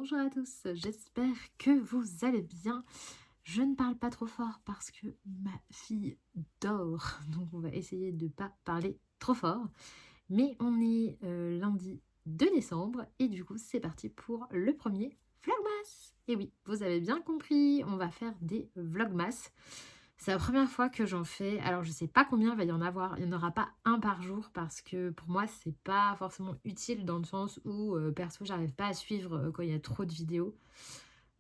bonjour à tous, j'espère que vous allez bien. Je ne parle pas trop fort parce que ma fille dort, donc on va essayer de ne pas parler trop fort. Mais on est lundi 2 décembre et du coup c'est parti pour le premier Vlogmas. Et oui, vous avez bien compris, on va faire des Vlogmas. C'est la première fois que j'en fais. Alors je sais pas combien il va y en avoir. Il n'y en aura pas un par jour parce que pour moi c'est pas forcément utile dans le sens où perso j'arrive pas à suivre quand il y a trop de vidéos.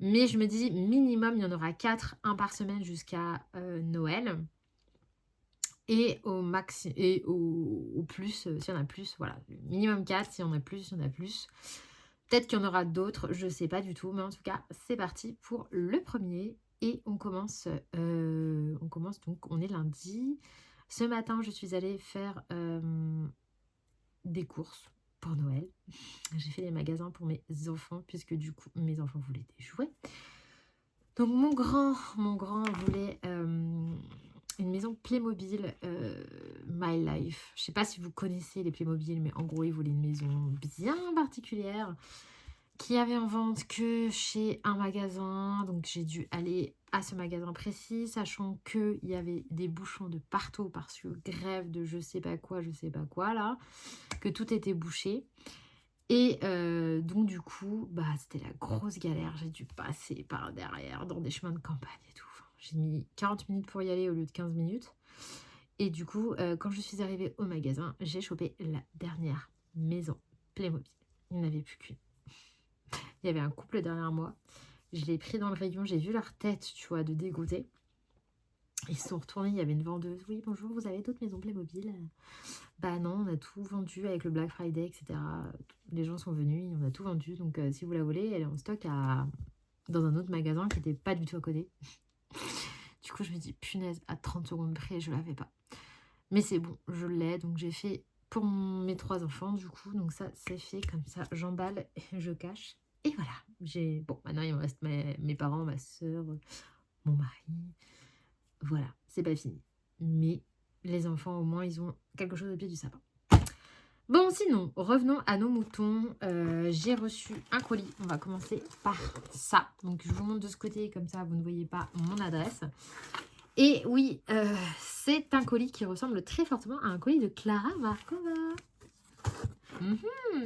Mais je me dis minimum il y en aura 4, un par semaine jusqu'à Noël. Et au max et au plus, s'il y en a plus, voilà. Minimum 4, s'il y en a plus, il y en a plus. Peut-être qu'il y en aura d'autres, je sais pas du tout. Mais en tout cas, c'est parti pour le premier. Et on commence donc, on est lundi. Ce matin, je suis allée faire des courses pour Noël. J'ai fait les magasins pour mes enfants, puisque du coup, mes enfants voulaient des jouets. Donc mon grand voulait une maison Playmobil My Life. Je sais pas si vous connaissez les Playmobil, mais en gros, il voulait une maison bien particulière qui avait en vente que chez un magasin. Donc j'ai dû aller à ce magasin précis, sachant qu'il y avait des bouchons de partout parce que grève de je sais pas quoi là, que tout était bouché. Et donc du coup, bah, c'était la grosse galère. J'ai dû passer par derrière dans des chemins de campagne et tout. Enfin, j'ai mis 40 minutes pour y aller au lieu de 15 minutes. Et du coup, quand je suis arrivée au magasin, j'ai chopé la dernière maison Playmobil. Il n'y en avait plus qu'une. Il y avait un couple derrière moi. Je l'ai pris dans le rayon. J'ai vu leur tête, tu vois, de dégoûté. Ils se sont retournés. Il y avait une vendeuse. Oui, bonjour, vous avez d'autres maisons Playmobil? Bah non, on a tout vendu avec le Black Friday, etc. Les gens sont venus, on a tout vendu. Donc si vous la voulez, elle est en stock dans un autre magasin qui n'était pas du tout à côté. Du coup, je me dis, punaise, à 30 secondes près, je l'avais pas. Mais c'est bon, je l'ai. Donc j'ai fait pour mes 3 enfants, du coup. Donc ça, c'est fait comme ça. J'emballe, je cache. Et voilà. Bon, maintenant, il me reste mes parents, ma soeur, mon mari. Voilà, c'est pas fini. Mais les enfants, au moins, ils ont quelque chose au pied du sapin. Bon, sinon, revenons à nos moutons. J'ai reçu un colis. On va commencer par ça. Donc, je vous montre de ce côté, comme ça, vous ne voyez pas mon adresse. Et oui, c'est un colis qui ressemble très fortement à un colis de Clara Markova.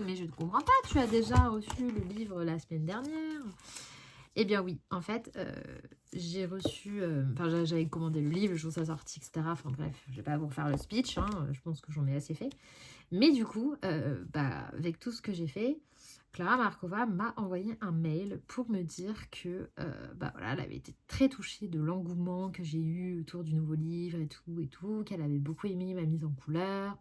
Mais je ne comprends pas, tu as déjà reçu le livre la semaine dernière. Eh bien oui, en fait, j'ai reçu... j'avais commandé le livre, le jour de sa sortie, etc. Enfin bref, je ne vais pas vous refaire le speech, hein, je pense que j'en ai assez fait. Mais du coup, avec tout ce que j'ai fait, Clara Markova m'a envoyé un mail pour me dire que voilà, elle avait été très touchée de l'engouement que j'ai eu autour du nouveau livre et tout, qu'elle avait beaucoup aimé ma mise en couleur.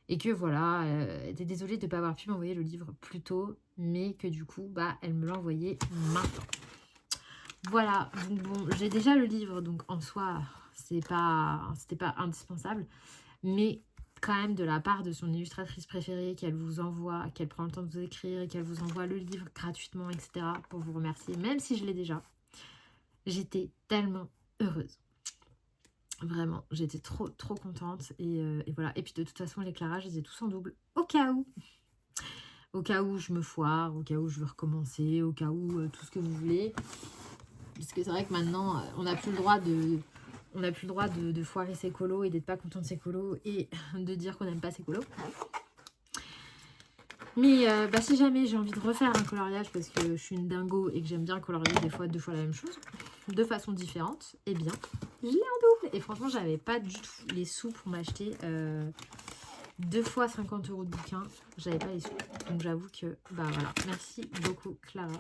Et que voilà, elle était désolée de ne pas avoir pu m'envoyer le livre plus tôt, mais que du coup, elle me l'a envoyé maintenant. Voilà, donc bon, j'ai déjà le livre, donc en soi, c'était pas indispensable, mais quand même de la part de son illustratrice préférée, qu'elle vous envoie, qu'elle prend le temps de vous écrire et qu'elle vous envoie le livre gratuitement, etc., pour vous remercier, même si je l'ai déjà, j'étais tellement heureuse. Vraiment, j'étais trop contente et voilà. Et puis de toute façon, les Clara, je les ai tous en double au cas où. Au cas où je me foire, au cas où je veux recommencer, au cas où tout ce que vous voulez. Parce que c'est vrai que maintenant, on n'a plus le droit de foirer ses colos et d'être pas content de ses colos et de dire qu'on n'aime pas ses colos. Mais si jamais j'ai envie de refaire un coloriage parce que je suis une dingo et que j'aime bien colorier des fois 2 fois la même chose, de façon différente, eh bien, je l'ai en double. Et franchement, j'avais pas du tout les sous pour m'acheter 2 fois 50 € de bouquin. J'avais pas les sous. Donc j'avoue que, voilà. Merci beaucoup, Clara.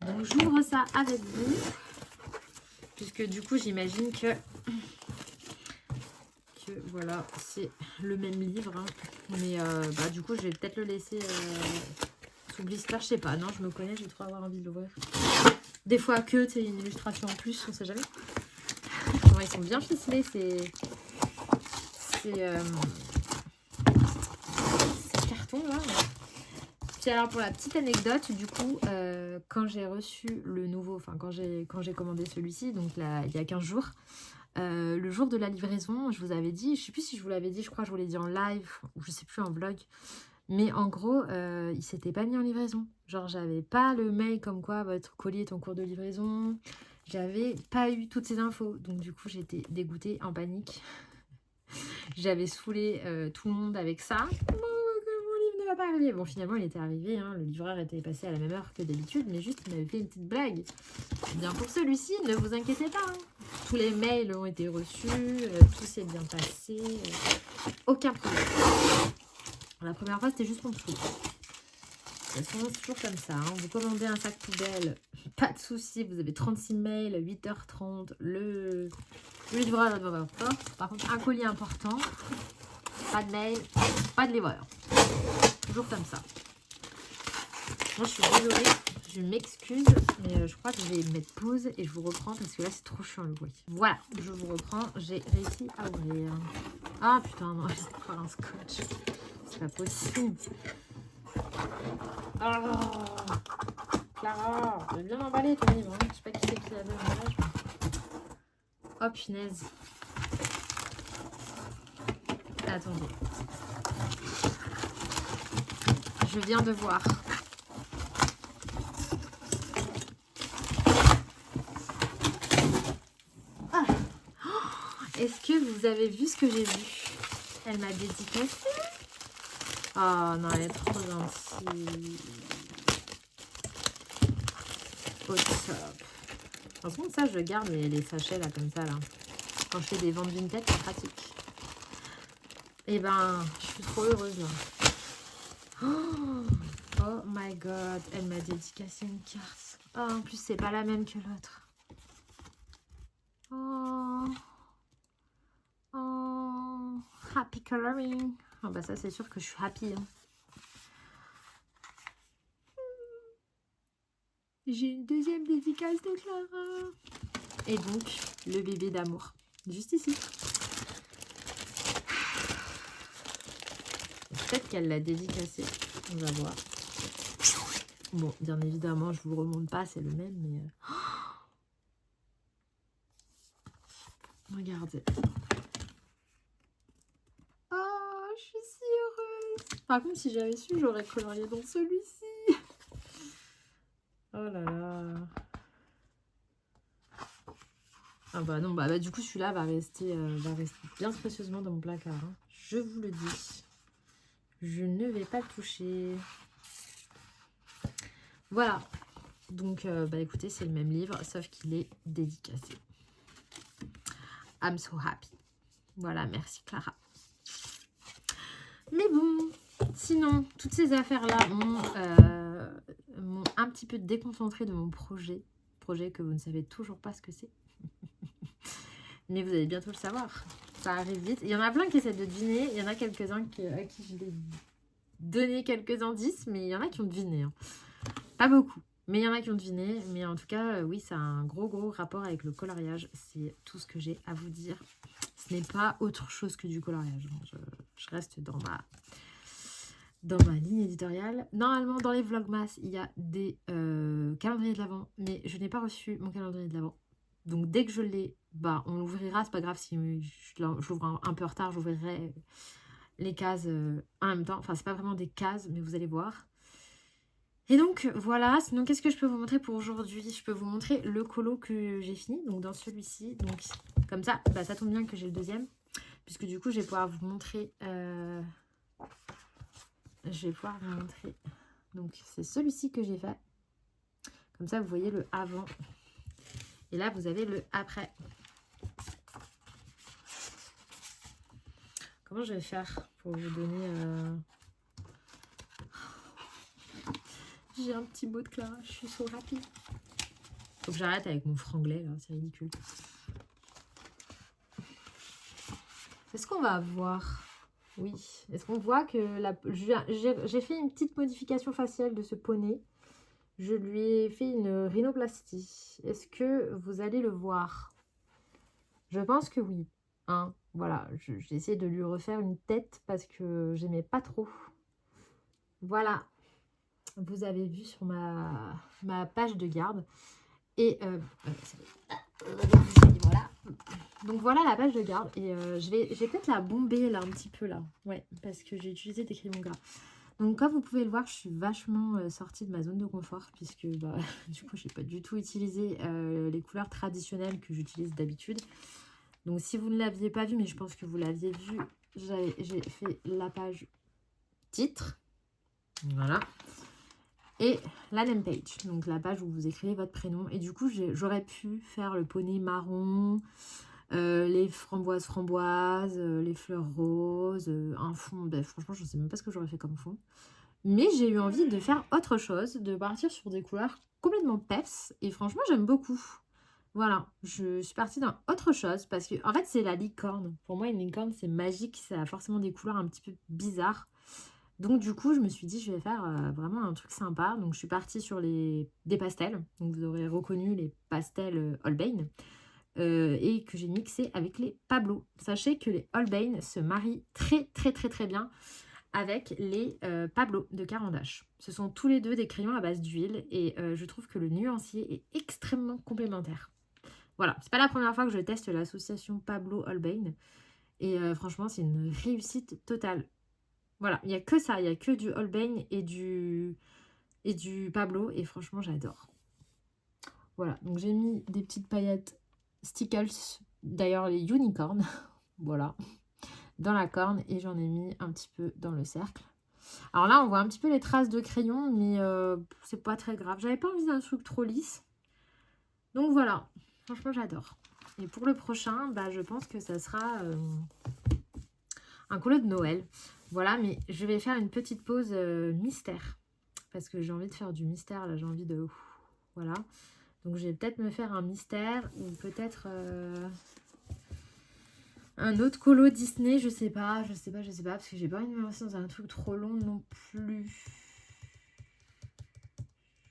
Donc j'ouvre ça avec vous. Puisque du coup, j'imagine que voilà, c'est le même livre. Hein. Mais du coup, je vais peut-être le laisser sous blister. Je sais pas, non, je me connais, je vais trop avoir envie de l'ouvrir. Des fois que tu une illustration en plus, on sait jamais. Non, ils sont bien ficelés, ces cartons là. Puis alors pour la petite anecdote, du coup, quand j'ai reçu le nouveau, enfin quand j'ai commandé celui-ci, donc là, il y a 15 jours, le jour de la livraison, je vous avais dit, je sais plus si je vous l'avais dit, je crois que je vous l'ai dit en live, ou je sais plus en vlog, Mais en gros, il s'était pas mis en livraison. Genre, j'avais pas le mail comme quoi votre colis est en cours de livraison. J'avais pas eu toutes ces infos. Donc du coup, j'étais dégoûtée, en panique. J'avais saoulé tout le monde avec ça. Mon livre ne va pas arriver. Bon, finalement, il était arrivé. Hein. Le livreur était passé à la même heure que d'habitude. Mais juste, il m'avait fait une petite blague. Bien pour celui-ci, ne vous inquiétez pas. Hein. Tous les mails ont été reçus. Tout s'est bien passé. Aucun problème. La première fois, c'était juste pour me saouler. C'est toujours comme ça. Hein. Vous commandez un sac poubelle, pas de souci. Vous avez 36 mails, 8h30. Le livreur va devoir porte. Par contre, un colis important, pas de mail, pas de livreur. Toujours comme ça. Moi, je suis désolée. Je m'excuse, mais je crois que je vais mettre pause et je vous reprends parce que là, c'est trop chiant le bruit. Voilà, je vous reprends. J'ai réussi à ouvrir. Ah putain, non, j'ai encore un scotch. C'est pas possible. Oh, Clara, tu as bien emballé ton livre. Hein. Je sais pas qui c'est qui l'a vu l'emballage. Oh punaise. Attendez. Je viens de voir. Ah. Oh, est-ce que vous avez vu ce que j'ai vu? Elle m'a dédicacé. Oh non, elle est trop gentille. Au top. Par contre, ça, je garde les sachets là, comme ça, là. Quand je fais des ventes d'une tête, c'est pratique. Et ben, je suis trop heureuse, là. Oh my god, elle m'a dédicacé une carte. Oh, en plus, c'est pas la même que l'autre. Oh. Oh. Happy coloring. Oh, bah ça, c'est sûr que je suis happy. Hein. J'ai une deuxième dédicace de Clara. Et donc, le bébé d'amour. Juste ici. Peut-être qu'elle l'a dédicacé. On va voir. Bon, bien évidemment, je vous le remonte pas, c'est le même, mais... Regardez. Oh, je suis si heureuse. Par contre, si j'avais su, j'aurais colorié dans celui-ci. Oh là là. Ah bah non, bah du coup, celui-là va rester bien précieusement dans mon placard. Hein. Je vous le dis. Je ne vais pas le toucher. Voilà. Donc, bah écoutez, c'est le même livre, sauf qu'il est dédicacé. I'm so happy. Voilà, merci Clara. Mais bon, sinon, toutes ces affaires-là m'ont un petit peu déconcentré de mon projet. Projet que vous ne savez toujours pas ce que c'est. Mais vous allez bientôt le savoir. Ça arrive vite. Il y en a plein qui essaient de deviner. Il y en a quelques-uns à qui je vais donner quelques indices, mais il y en a qui ont deviné. Hein. Pas beaucoup. Mais il y en a qui ont deviné. Mais en tout cas, oui, ça a un gros rapport avec le coloriage. C'est tout ce que j'ai à vous dire. Ce n'est pas autre chose que du coloriage. Je reste dans ma ligne éditoriale. Normalement, dans les Vlogmas, il y a des calendriers de l'Avent. Mais je n'ai pas reçu mon calendrier de l'Avent. Donc, dès que je l'ai, bah, on l'ouvrira. C'est pas grave si je l'ouvre un peu en retard. J'ouvrirai les cases en même temps. Enfin, c'est pas vraiment des cases, mais vous allez voir. Et donc, voilà. Sinon, qu'est-ce que je peux vous montrer pour aujourd'hui? Je peux vous montrer le colo que j'ai fini. Donc, dans celui-ci. Donc, comme ça, bah, ça tombe bien que j'ai le deuxième. Puisque du coup, je vais pouvoir vous montrer... Donc, c'est celui-ci que j'ai fait. Comme ça, vous voyez le avant. Et là, vous avez le après. Comment je vais faire pour vous donner... J'ai un petit mot de Clara, je suis so rapide. Faut que j'arrête avec mon franglais, là, c'est ridicule. Est-ce qu'on va voir? Oui. Est-ce qu'on voit que j'ai fait une petite modification faciale de ce poney. Je lui ai fait une rhinoplastie. Est-ce que vous allez le voir? Je pense que oui. Hein, voilà, j'ai essayé de lui refaire une tête parce que j'aimais pas trop. Voilà. Vous avez vu sur ma page de garde. Et voilà. Donc voilà la page de garde. Et je vais peut-être la bomber là un petit peu là. Ouais, parce que j'ai utilisé des crayons gras. Donc comme vous pouvez le voir, je suis vachement sortie de ma zone de confort puisque bah, du coup, je n'ai pas du tout utilisé les couleurs traditionnelles que j'utilise d'habitude. Donc si vous ne l'aviez pas vu, mais je pense que vous l'aviez vu, j'ai fait la page titre. Voilà. Et la name page, donc la page où vous écrivez votre prénom. Et du coup, j'aurais pu faire le poney marron, les framboises, les fleurs roses, un fond. Ben, franchement, je ne sais même pas ce que j'aurais fait comme fond. Mais j'ai eu envie de faire autre chose, de partir sur des couleurs complètement peps. Et franchement, j'aime beaucoup. Voilà, je suis partie dans autre chose parce que, en fait, c'est la licorne. Pour moi, une licorne, c'est magique. Ça a forcément des couleurs un petit peu bizarres. Donc, du coup, je me suis dit, je vais faire vraiment un truc sympa. Donc, je suis partie sur des pastels. Donc, vous aurez reconnu les pastels Holbein. Et que j'ai mixé avec les Pablo. Sachez que les Holbein se marient très, très, très, très bien avec les Pablo de Caran d'Ache. Ce sont tous les deux des crayons à base d'huile. Et je trouve que le nuancier est extrêmement complémentaire. Voilà, c'est pas la première fois que je teste l'association Pablo-Holbein. Et franchement, c'est une réussite totale. Voilà, il n'y a que ça, il n'y a que du Holbein et du Pablo. Et franchement, j'adore. Voilà, donc j'ai mis des petites paillettes Stickles, d'ailleurs les unicorns, voilà, dans la corne. Et j'en ai mis un petit peu dans le cercle. Alors là, on voit un petit peu les traces de crayon, mais c'est pas très grave. J'avais pas envie d'un truc trop lisse. Donc voilà, franchement, j'adore. Et pour le prochain, bah, je pense que ça sera un colo de Noël. Voilà, mais je vais faire une petite pause mystère. Parce que j'ai envie de faire du mystère, là, j'ai envie de... Voilà. Donc, je vais peut-être me faire un mystère ou peut-être un autre colo Disney, je sais pas, parce que j'ai pas envie de me lancer dans un truc trop long non plus.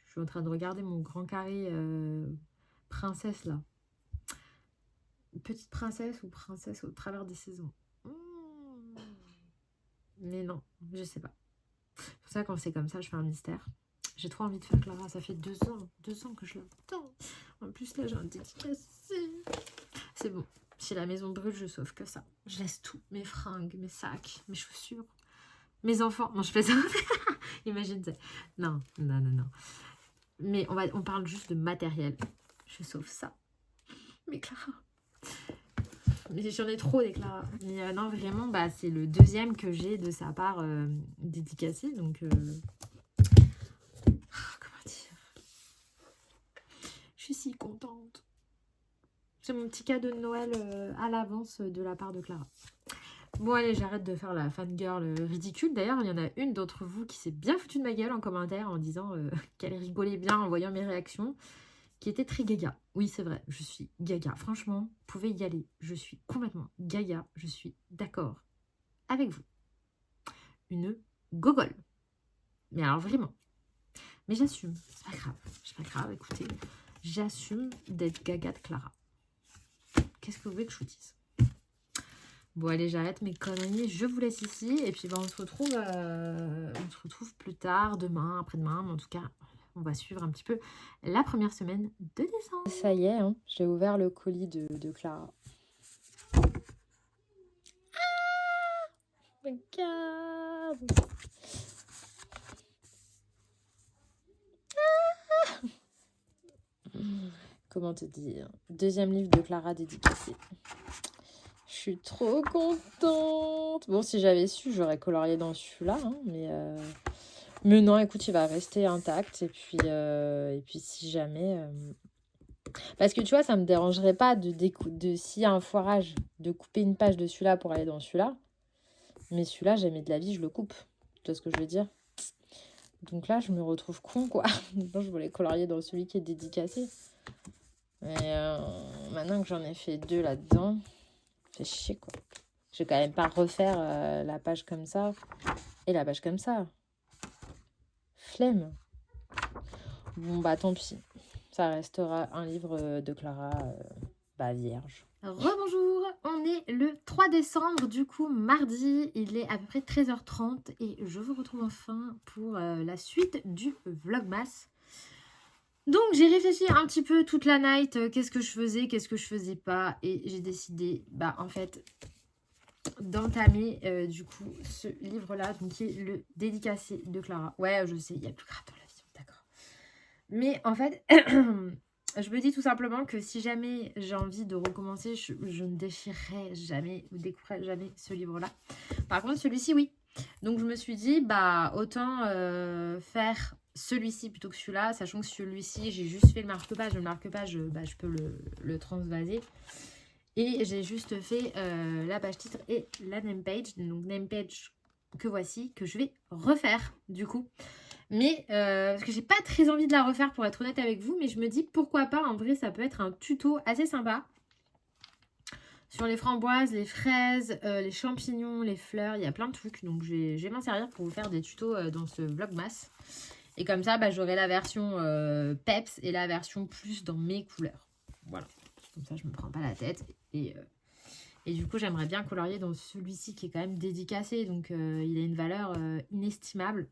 Je suis en train de regarder mon grand carré princesse, là. Petite princesse ou princesse au travers des saisons. Mais non, je sais pas. C'est pour ça quand c'est comme ça, je fais un mystère. J'ai trop envie de faire Clara, ça fait 2 ans que je l'attends. En plus là, j'ai un dédicacé. C'est bon, si la maison brûle, je sauve que ça. Je laisse tout, mes fringues, mes sacs, mes chaussures, mes enfants. Non, je fais ça. Imagine ça. Non. Mais on parle juste de matériel. Je sauve ça. Mais Clara... Mais j'en ai trop des Clara. Mais non, vraiment, bah, c'est le deuxième que j'ai de sa part dédicacé. Donc, comment dire, je suis si contente. C'est mon petit cadeau de Noël à l'avance de la part de Clara. Bon, allez, j'arrête de faire la fangirl ridicule. D'ailleurs, il y en a une d'entre vous qui s'est bien foutue de ma gueule en commentaire en disant qu'elle rigolait bien en voyant mes réactions. Qui était très gaga. Oui, c'est vrai, je suis gaga. Franchement, vous pouvez y aller. Je suis complètement gaga. Je suis d'accord avec vous. Une gogole. Mais alors vraiment. Mais j'assume. C'est pas grave. C'est pas grave, écoutez. J'assume d'être gaga de Clara. Qu'est-ce que vous voulez que je vous dise? Bon, allez, j'arrête mes conneries. Je vous laisse ici. Et puis, ben, on se retrouve plus tard, demain, après-demain. Mais en tout cas... On va suivre un petit peu la première semaine de décembre. Ça y est, hein, j'ai ouvert le colis de Clara. Ah, regarde. Ah. Comment te dire? Deuxième livre de Clara dédicacé. Je suis trop contente. Bon, si j'avais su, j'aurais colorié dans celui-là, hein, mais non, écoute, il va rester intact. Et puis si jamais... Parce que tu vois, ça me dérangerait pas s'il y a un foirage, de couper une page de celui-là pour aller dans celui-là. Mais celui-là, jamais de la vie, je le coupe. Tu vois ce que je veux dire? Donc là, je me retrouve con, quoi. Donc, je voulais colorier dans celui qui est dédicacé. Mais maintenant que j'en ai fait 2 là-dedans, fait chier, quoi. Je vais quand même pas refaire la page comme ça et la page comme ça. Flemme. Bon, bah tant pis. Ça restera un livre de Clara vierge. Rebonjour, on est le 3 décembre, du coup mardi, il est à peu près 13h30 et je vous retrouve enfin pour la suite du Vlogmas. Donc j'ai réfléchi un petit peu toute la night, qu'est-ce que je faisais pas, et j'ai décidé, en fait, d'entamer du coup ce livre-là, donc qui est le dédicacé de Clara. Ouais, je sais, il y a plus grave dans la vie, d'accord. Mais en fait, je me dis tout simplement que si jamais j'ai envie de recommencer, je ne déchirerai jamais ou découperai jamais ce livre-là. Par contre, celui-ci, oui. Donc je me suis dit, bah autant faire celui-ci plutôt que celui-là, sachant que celui-ci, j'ai juste fait le marque-page. Le marque-page, je peux le transvaser. Et j'ai juste fait la page titre et la name page. Donc name page que voici, que je vais refaire du coup. Mais parce que j'ai pas très envie de la refaire pour être honnête avec vous. Mais je me dis pourquoi pas, en vrai ça peut être un tuto assez sympa. Sur les framboises, les fraises, les champignons, les fleurs, il y a plein de trucs. Donc je vais m'en servir pour vous faire des tutos dans ce vlogmas. Et comme ça, bah, j'aurai la version peps et la version plus dans mes couleurs. Voilà. Comme ça, je me prends pas la tête. Et du coup, j'aimerais bien colorier dans celui-ci qui est quand même dédicacé. Donc, il a une valeur inestimable.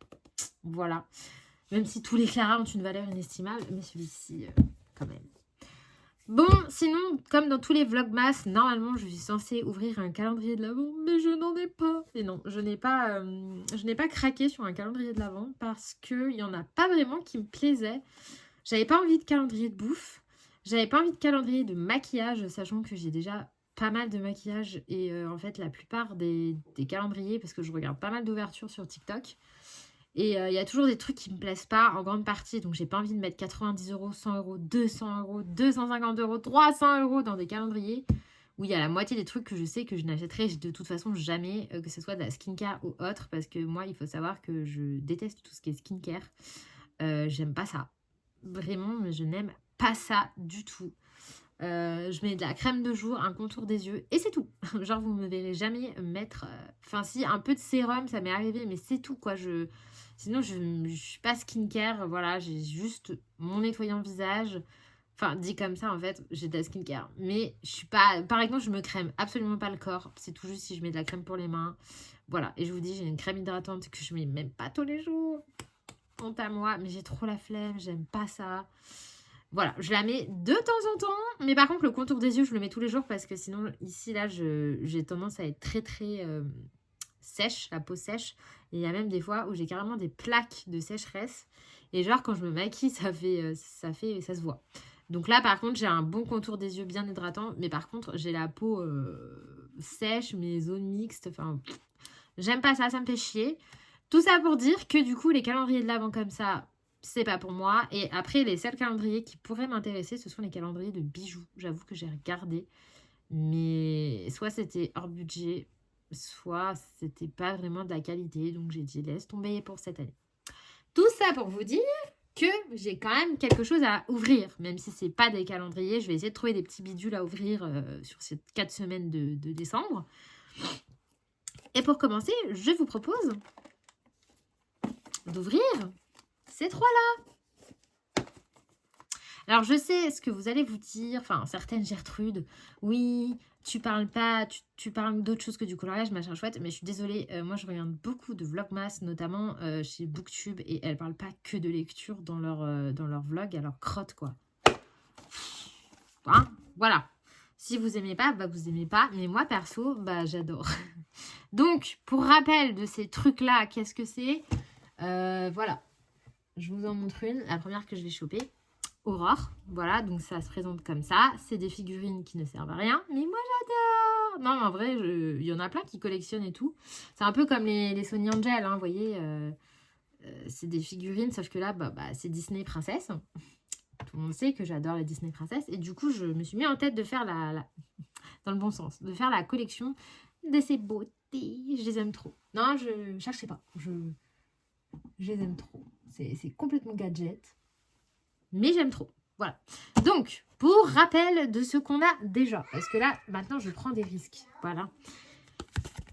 Voilà. Même si tous les Clara ont une valeur inestimable. Mais celui-ci, quand même. Bon, sinon, comme dans tous les vlogmas, normalement, je suis censée ouvrir un calendrier de l'Avent. Mais je n'en ai pas. Et non, je n'ai pas craqué sur un calendrier de l'Avent parce qu'il n'y en a pas vraiment qui me plaisait. J'avais pas envie de calendrier de bouffe. J'avais pas envie de calendrier de maquillage, sachant que j'ai déjà pas mal de maquillage. Et en fait, la plupart des calendriers, parce que je regarde pas mal d'ouvertures sur TikTok. Et il y a toujours des trucs qui me plaisent pas en grande partie. Donc, j'ai pas envie de mettre 90 €, 100 €, 200 €, 250 €, 300 € dans des calendriers où il y a la moitié des trucs que je sais que je n'achèterai de toute façon jamais, que ce soit de la skincare ou autre. Parce que moi, il faut savoir que je déteste tout ce qui est skincare. J'aime pas ça. Vraiment, je n'aime pas ça du tout. Je mets de la crème de jour, un contour des yeux et c'est tout. Genre, vous me verrez jamais mettre... Enfin, si, un peu de sérum, ça m'est arrivé, mais c'est tout, quoi. Sinon, je suis pas skincare. Voilà, j'ai juste mon nettoyant visage. Enfin, dit comme ça, en fait, j'ai de la skincare. Mais je suis pas... Par exemple, je me crème absolument pas le corps. C'est tout juste si je mets de la crème pour les mains. Voilà, et je vous dis, j'ai une crème hydratante que je mets même pas tous les jours. Honte à moi, mais j'ai trop la flemme, j'aime pas ça. Voilà, je la mets de temps en temps, mais par contre le contour des yeux je le mets tous les jours parce que sinon ici là j'ai tendance à être très très sèche, la peau sèche, et il y a même des fois où j'ai carrément des plaques de sécheresse et genre quand je me maquille ça se voit. Donc là par contre j'ai un bon contour des yeux bien hydratant, mais par contre j'ai la peau sèche, mes zones mixtes, enfin j'aime pas ça, ça me fait chier. Tout ça pour dire que du coup, les calendriers de l'Avent comme ça, c'est pas pour moi. Et après, les seuls calendriers qui pourraient m'intéresser, ce sont les calendriers de bijoux. J'avoue que j'ai regardé. Mais soit c'était hors budget, soit c'était pas vraiment de la qualité. Donc j'ai dit, laisse tomber pour cette année. Tout ça pour vous dire que j'ai quand même quelque chose à ouvrir. Même si c'est pas des calendriers, je vais essayer de trouver des petits bidules à ouvrir sur ces 4 semaines de décembre. Et pour commencer, je vous propose d'ouvrir ces trois-là. Alors, je sais ce que vous allez vous dire, enfin, certaines Gertrude, oui, tu parles pas, tu parles d'autre chose que du coloriage, machin chouette, mais je suis désolée, moi je regarde beaucoup de vlogmas, notamment chez Booktube, et elles parlent pas que de lecture dans leur vlog, alors crotte, quoi. Hein, voilà. Si vous aimez pas, bah vous aimez pas, mais moi perso, bah j'adore. Donc, pour rappel de ces trucs-là, qu'est-ce que c'est ? Voilà, je vous en montre une. La première que je vais choper, Aurore. Voilà, donc ça se présente comme ça. C'est des figurines qui ne servent à rien, mais moi j'adore. Non, mais en vrai, il y en a plein qui collectionnent et tout. C'est un peu comme les Sony Angel, hein, vous voyez. C'est des figurines, sauf que là, bah, c'est Disney Princesse. Tout le monde sait que j'adore les Disney Princesse. Et du coup, je me suis mis en tête de faire dans le bon sens, de faire la collection de ces beautés. Je les aime trop. Non, je cherchais pas. Je les aime trop. C'est complètement gadget. Mais j'aime trop. Voilà. Donc, pour rappel de ce qu'on a déjà. Parce que là, maintenant, je prends des risques. Voilà.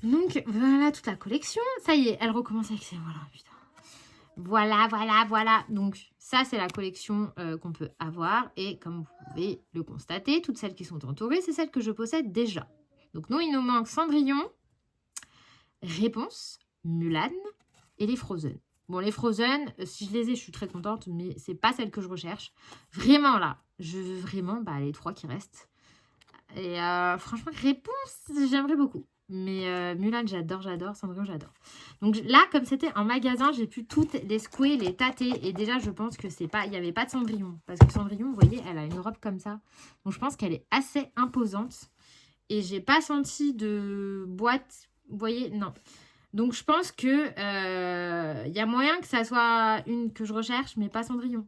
Donc, voilà toute la collection. Ça y est, elle recommence avec ses... Voilà, putain. Voilà. Donc, ça, c'est la collection qu'on peut avoir. Et comme vous pouvez le constater, toutes celles qui sont entourées, c'est celles que je possède déjà. Donc, nous, il nous manque Cendrillon, Réponse, Mulan et les Frozen. Bon, les Frozen, si je les ai, je suis très contente, mais c'est pas celle que je recherche. Vraiment, là, je veux vraiment les 3 qui restent. Et franchement, Réponse, j'aimerais beaucoup. Mais Mulan, j'adore. Cendrillon, j'adore. Donc là, comme c'était en magasin, j'ai pu toutes les secouer, les tâter. Et déjà, je pense que c'est pas, il n'y avait pas de Cendrillon. Parce que Cendrillon, vous voyez, elle a une robe comme ça. Donc je pense qu'elle est assez imposante. Et j'ai pas senti de boîte. Vous voyez, non. Donc je pense que y a moyen que ça soit une que je recherche, mais pas Cendrillon.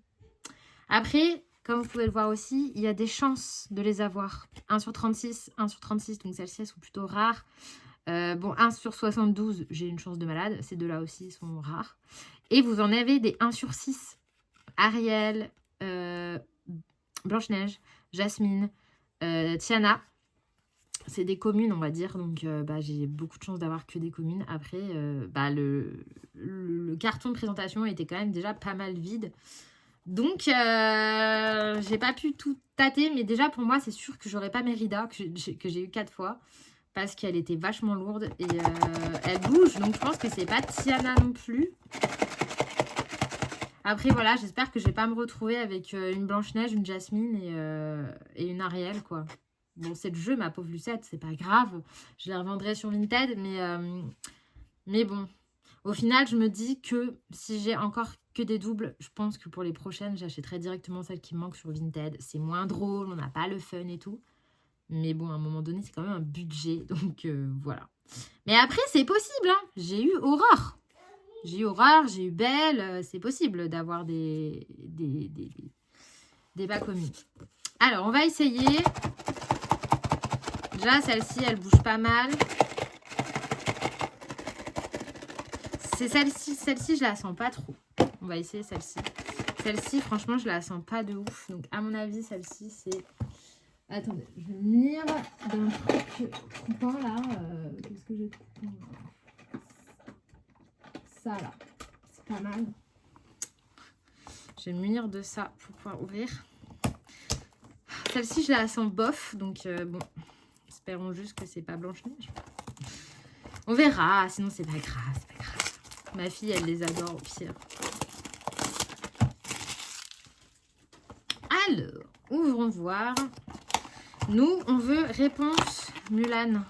Après, comme vous pouvez le voir aussi, il y a des chances de les avoir. 1 sur 36, 1 sur 36, donc celles-ci, elles sont plutôt rares. Bon, 1 sur 72, j'ai une chance de malade. Ces deux-là aussi sont rares. Et vous en avez des 1 sur 6. Ariel, Blanche-Neige, Jasmine, Tiana. C'est des communes, on va dire. Donc, j'ai beaucoup de chance d'avoir que des communes. Après, le carton de présentation était quand même déjà pas mal vide. Donc, j'ai pas pu tout tâter. Mais déjà, pour moi, c'est sûr que j'aurais pas Mérida, que j'ai eu 4 fois. Parce qu'elle était vachement lourde. Et elle bouge. Donc, je pense que c'est pas Tiana non plus. Après, voilà, j'espère que je vais pas me retrouver avec une Blanche-Neige, une Jasmine et une Ariel, quoi. Bon, c'est le jeu, ma pauvre Lucette, c'est pas grave. Je les revendrai sur Vinted, mais bon. Au final, je me dis que si j'ai encore que des doubles, je pense que pour les prochaines, j'achèterai directement celles qui me manquent sur Vinted. C'est moins drôle, on n'a pas le fun et tout. Mais bon, à un moment donné, c'est quand même un budget, donc voilà. Mais après, c'est possible, hein. J'ai eu Aurore. J'ai eu Aurore, j'ai eu Belle. C'est possible d'avoir des bas communes. Alors, on va essayer. Déjà, celle-ci, elle bouge pas mal. C'est celle-ci, je la sens pas trop. On va essayer celle-ci. Celle-ci, franchement, je la sens pas de ouf. Donc, à mon avis, celle-ci, c'est... Attendez, je vais me munir d'un truc coupant, là. Qu'est-ce que j'ai de coupant? Ça, là. C'est pas mal. Je vais me munir de ça pour pouvoir ouvrir. Celle-ci, je la sens bof. Donc, bon... Espérons juste que c'est pas Blanche-Neige. On verra, sinon c'est pas grave, c'est pas grave. Ma fille, elle les adore au pire. Alors, ouvrons voir. Nous, on veut réponse Mulan.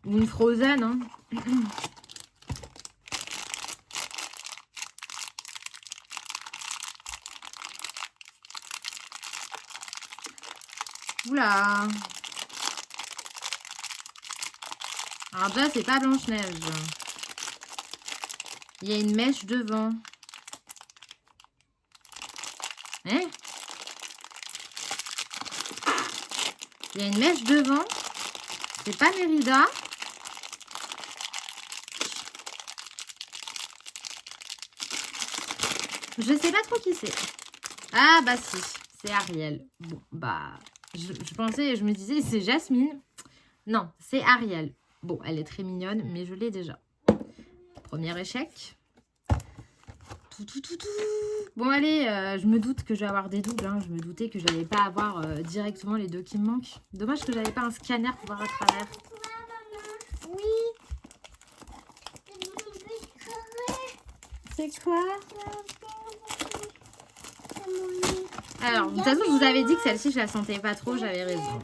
Ou une Frozen, hein. Oula. Alors déjà, c'est pas Blanche-Neige. Il y a une mèche devant. Hein? Il y a une mèche devant. C'est pas Mérida. Je sais pas trop qui c'est. Ah bah si, c'est Ariel. Bon, bah, je pensais, je me disais, c'est Jasmine. Non, c'est Ariel. Bon, elle est très mignonne, mais je l'ai déjà. Premier échec. Tout. Bon, allez, je me doute que je vais avoir des doubles. Hein. Je me doutais que je n'allais pas avoir directement les deux qui me manquent. Dommage que j'avais pas un scanner pour voir à travers. Oui. C'est quoi? Alors, de toute façon, je vous avais dit que celle-ci, je la sentais pas trop. J'avais raison.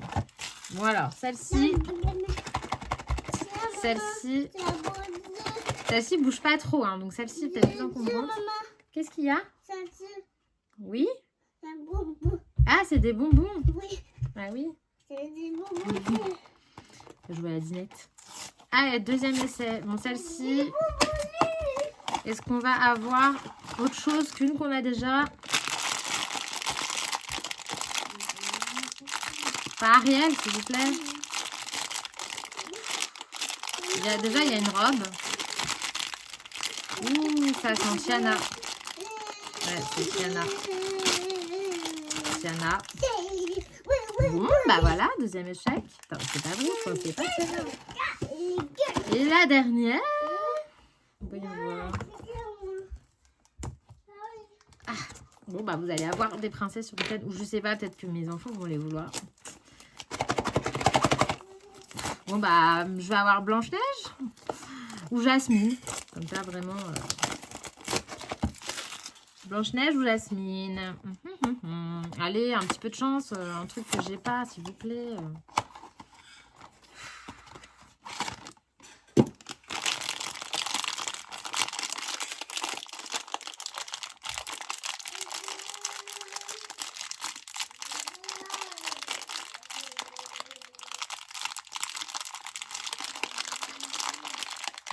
Voilà, celle-ci... Celle-ci bouge pas trop, hein, donc celle-ci est peut-être plus encombrante. Qu'est-ce qu'il y a? Oui. Ah, c'est des bonbons. Oui. Ah oui. C'est des bonbons. Je vais jouer à la dinette. Ah, deuxième essai. Bon, celle-ci. Est-ce qu'on va avoir autre chose qu'une qu'on a déjà? Pas Ariel, s'il vous plaît. Déjà, il y a une robe. Ouh, ça sent Tiana. Ouais, c'est Tiana. Tiana. Bon, bah voilà, deuxième échec. Attends, c'est pas vrai, je pensais pas Tiana. Et la dernière. Voyons voir. Ah, bon, bah vous allez avoir des princesses sur peut-être, ou je sais pas, peut-être que mes enfants vont les vouloir. Bon, bah, je vais avoir Blanche-Neige ou Jasmine. Comme ça, vraiment. Blanche-Neige ou Jasmine. Allez, un petit peu de chance. Un truc que j'ai pas, s'il vous plaît.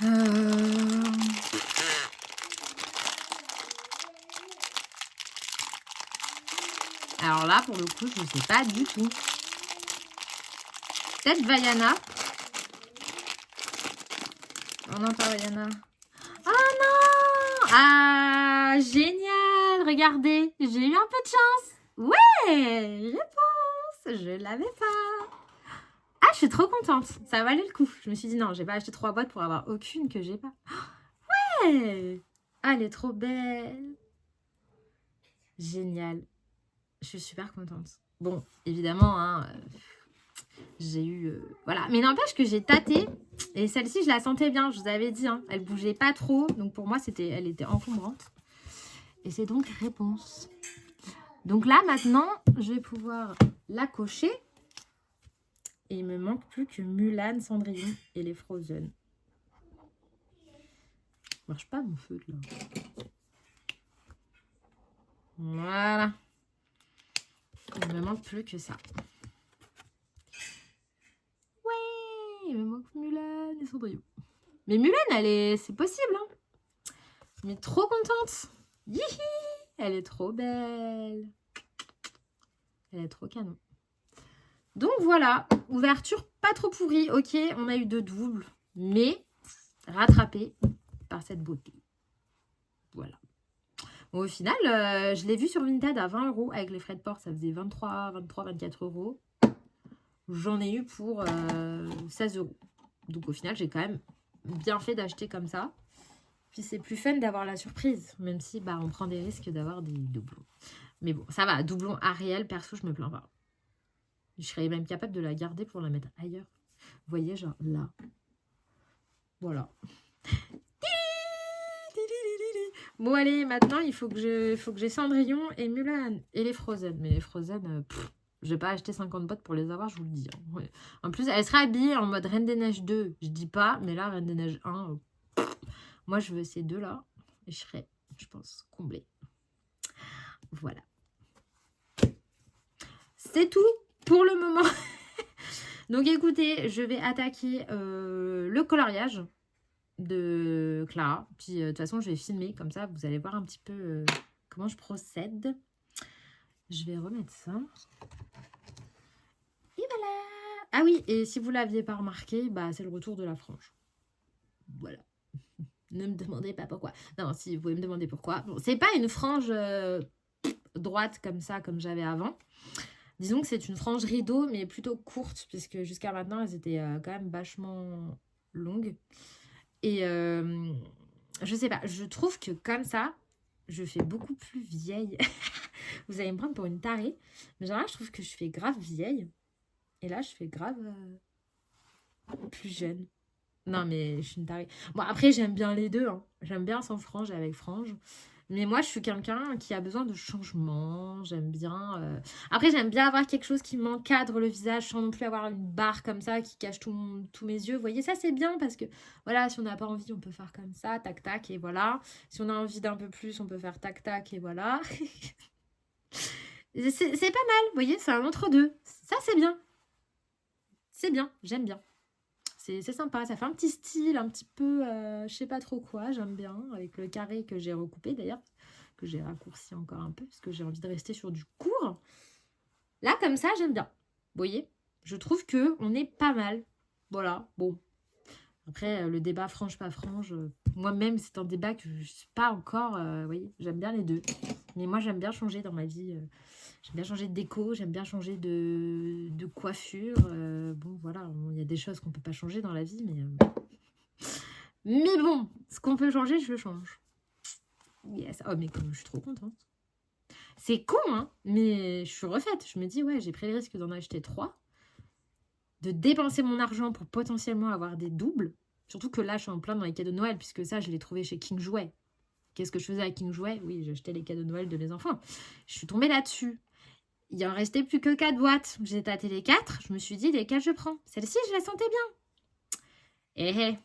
Euh, Alors là, pour le coup, je ne sais pas du tout. Peut-être Vaiana. Oh non, pas Vaiana. Oh non! Ah, génial! Regardez, j'ai eu un peu de chance. Ouais, réponse. Je l'avais pas. Ah, je suis trop contente. Ça valait le coup. Je me suis dit non, j'ai pas acheté 3 boîtes pour avoir aucune que j'ai pas. Ouais! Ah, elle est trop belle. Génial. Je suis super contente. Bon, évidemment, hein, j'ai eu... voilà. Mais n'empêche que j'ai tâté. Et celle-ci, je la sentais bien. Je vous avais dit, hein, elle bougeait pas trop. Donc pour moi, elle était encombrante. Et c'est donc réponse. Donc là, maintenant, je vais pouvoir la cocher. Et il me manque plus que Mulan, Cendrillon et les Frozen. Marche pas mon feu là. Voilà. Il me manque plus que ça. Ouais, il me manque Mulan et Cendrillon. Mais Mulan, c'est possible, hein. Mais trop contente. Hihi, elle est trop belle. Elle est trop canon. Donc voilà, ouverture pas trop pourrie. Ok, on a eu 2 doubles, mais rattrapé par cette beauté. Voilà. Bon, au final, je l'ai vu sur Vinted à 20 € avec les frais de port. Ça faisait 23, 24 €. J'en ai eu pour 16 €. Donc au final, j'ai quand même bien fait d'acheter comme ça. Puis c'est plus fun d'avoir la surprise, même si on prend des risques d'avoir des doublons. Mais bon, ça va, doublon Ariel, perso, je me plains pas. Je serais même capable de la garder pour la mettre ailleurs. Vous voyez, genre là. Voilà. Bon, allez, maintenant, il faut que j'ai Cendrillon et Mulan. Et les Frozen. Mais les Frozen, je vais pas acheter 50 boîtes pour les avoir, je vous le dis. Hein. Ouais. En plus, elle sera habillée en mode Reine des Neiges 2. Je dis pas, mais là, Reine des Neiges 1, moi, je veux ces deux-là. Et je serai, je pense, comblée. Voilà. C'est tout pour le moment. Donc, écoutez, je vais attaquer le coloriage de Clara. Puis, de toute façon, je vais filmer. Comme ça, vous allez voir un petit peu comment je procède. Je vais remettre ça. Et voilà. Ah oui, et si vous ne l'aviez pas remarqué, c'est le retour de la frange. Voilà. Ne me demandez pas pourquoi. Non, si, vous pouvez me demander pourquoi. Bon, c'est pas une frange droite comme ça, comme j'avais avant. Disons que c'est une frange rideau, mais plutôt courte, puisque jusqu'à maintenant, elles étaient quand même vachement longues. Et je sais pas, je trouve que comme ça, je fais beaucoup plus vieille. Vous allez me prendre pour une tarée. Mais genre là, je trouve que je fais grave vieille. Et là, je fais grave plus jeune. Non, mais je suis une tarée. Bon, après, j'aime bien les deux. Hein. J'aime bien sans frange et avec frange. Mais moi, je suis quelqu'un qui a besoin de changement. J'aime bien... Après, j'aime bien avoir quelque chose qui m'encadre le visage sans non plus avoir une barre comme ça qui cache tous mes yeux. Vous voyez, ça, c'est bien parce que, voilà, si on n'a pas envie, on peut faire comme ça, tac, tac, et voilà. Si on a envie d'un peu plus, on peut faire tac, tac, et voilà. C'est pas mal, vous voyez, c'est un entre-deux. Ça, c'est bien. C'est bien, j'aime bien. C'est sympa, ça fait un petit style, un petit peu, je sais pas trop quoi, j'aime bien, avec le carré que j'ai recoupé d'ailleurs, que j'ai raccourci encore un peu, parce que j'ai envie de rester sur du court. Là, comme ça, j'aime bien. Vous voyez, je trouve que on est pas mal. Voilà, bon. Après, le débat frange, pas frange, moi-même, c'est un débat que je ne suis pas encore, vous voyez, j'aime bien les deux. Mais moi, j'aime bien changer dans ma vie. J'aime bien changer de déco, j'aime bien changer de coiffure. Bon, voilà, il y a des choses qu'on ne peut pas changer dans la vie, mais bon, ce qu'on peut changer, je le change. Yes. Oh, mais comme je suis trop contente. C'est con, hein, mais je suis refaite. Je me dis, ouais, j'ai pris le risque d'en acheter 3, de dépenser mon argent pour potentiellement avoir des doubles. Surtout que là, je suis en plein dans les cadeaux de Noël, puisque ça, je l'ai trouvé chez King Jouet. Qu'est-ce que je faisais avec King Jouet? Oui, j'achetais les cadeaux de Noël de mes enfants. Je suis tombée là-dessus. Il en restait plus que 4 boîtes. J'ai tâté les 4. Je me suis dit, lesquelles je prends? Celle-ci, je la sentais bien.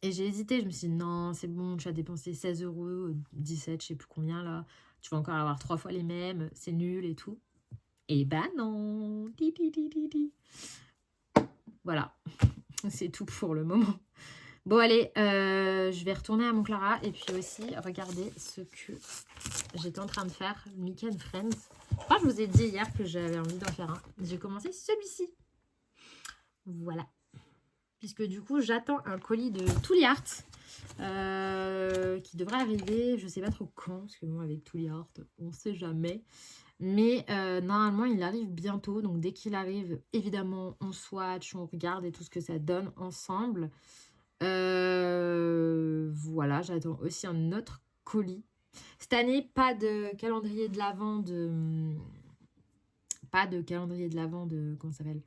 Et j'ai hésité. Je me suis dit, non, c'est bon, tu as dépensé 16 €, 17, je sais plus combien là. Tu vas encore avoir 3 fois les mêmes. C'est nul et tout. Et non. Voilà. C'est tout pour le moment. Bon, allez, je vais retourner à mon Clara et puis aussi regarder ce que j'étais en train de faire, Mickey and Friends. Je crois que je vous ai dit hier que j'avais envie d'en faire un. J'ai commencé celui-ci. Voilà. Puisque du coup, j'attends un colis de Touliart qui devrait arriver. Je ne sais pas trop quand, parce que bon, avec Touliart, on ne sait jamais. Mais normalement, il arrive bientôt. Donc, dès qu'il arrive, évidemment, on swatch, on regarde et tout ce que ça donne ensemble. Voilà, j'attends aussi un autre colis. Cette année, pas de calendrier de l'Avent comment ça s'appelle,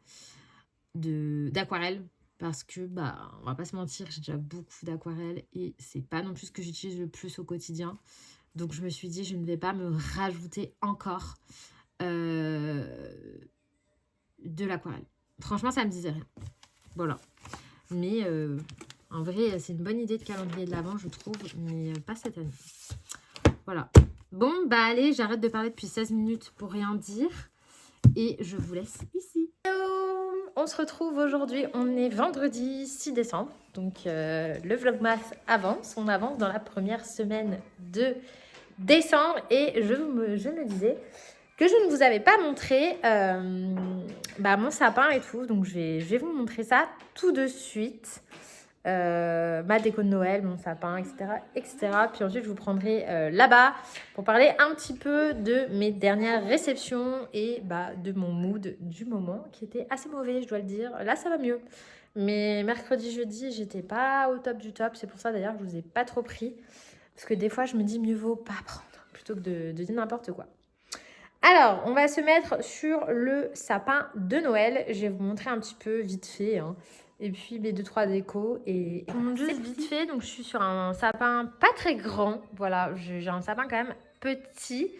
d'aquarelle, parce que bah on va pas se mentir, j'ai déjà beaucoup d'aquarelle et c'est pas non plus ce que j'utilise le plus au quotidien. Donc je me suis dit je ne vais pas me rajouter encore de l'aquarelle. Franchement, ça me disait rien. Voilà. Mais en vrai, c'est une bonne idée de calendrier de l'Avent, je trouve, mais pas cette année. Voilà. Bon, bah allez, j'arrête de parler depuis 16 minutes pour rien dire. Et je vous laisse ici. Hello, on se retrouve aujourd'hui, on est vendredi 6 décembre. Donc le Vlogmas avance, on avance dans la première semaine de décembre. Et je me disais que je ne vous avais pas montré mon sapin et tout. Donc je vais vous montrer ça tout de suite. Ma déco de Noël, mon sapin, etc., etc. Puis ensuite, je vous prendrai là-bas pour parler un petit peu de mes dernières réceptions et de mon mood du moment qui était assez mauvais, je dois le dire. Là, ça va mieux. Mais mercredi, jeudi, j'étais pas au top du top. C'est pour ça d'ailleurs que je vous ai pas trop pris. Parce que des fois, je me dis mieux vaut pas prendre plutôt que de dire n'importe quoi. Alors, on va se mettre sur le sapin de Noël. Je vais vous montrer un petit peu vite fait, hein. Et puis les 2-3 décos. Et c'est vite fait, donc je suis sur un sapin pas très grand. Voilà, j'ai un sapin quand même petit.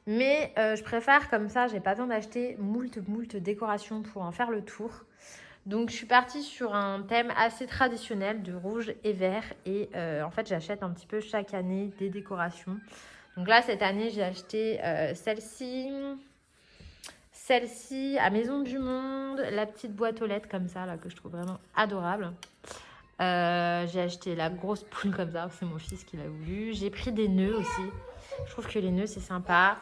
Mais je préfère comme ça, j'ai pas besoin d'acheter moult décorations pour en faire le tour. Donc je suis partie sur un thème assez traditionnel de rouge et vert. Et en fait, j'achète un petit peu chaque année des décorations. Donc là, cette année, j'ai acheté celle-ci à Maison du Monde, la petite boîte aux lettres comme ça, là, que je trouve vraiment adorable. J'ai acheté la grosse poule comme ça, c'est mon fils qui l'a voulu. J'ai pris des nœuds aussi. Je trouve que les nœuds, c'est sympa.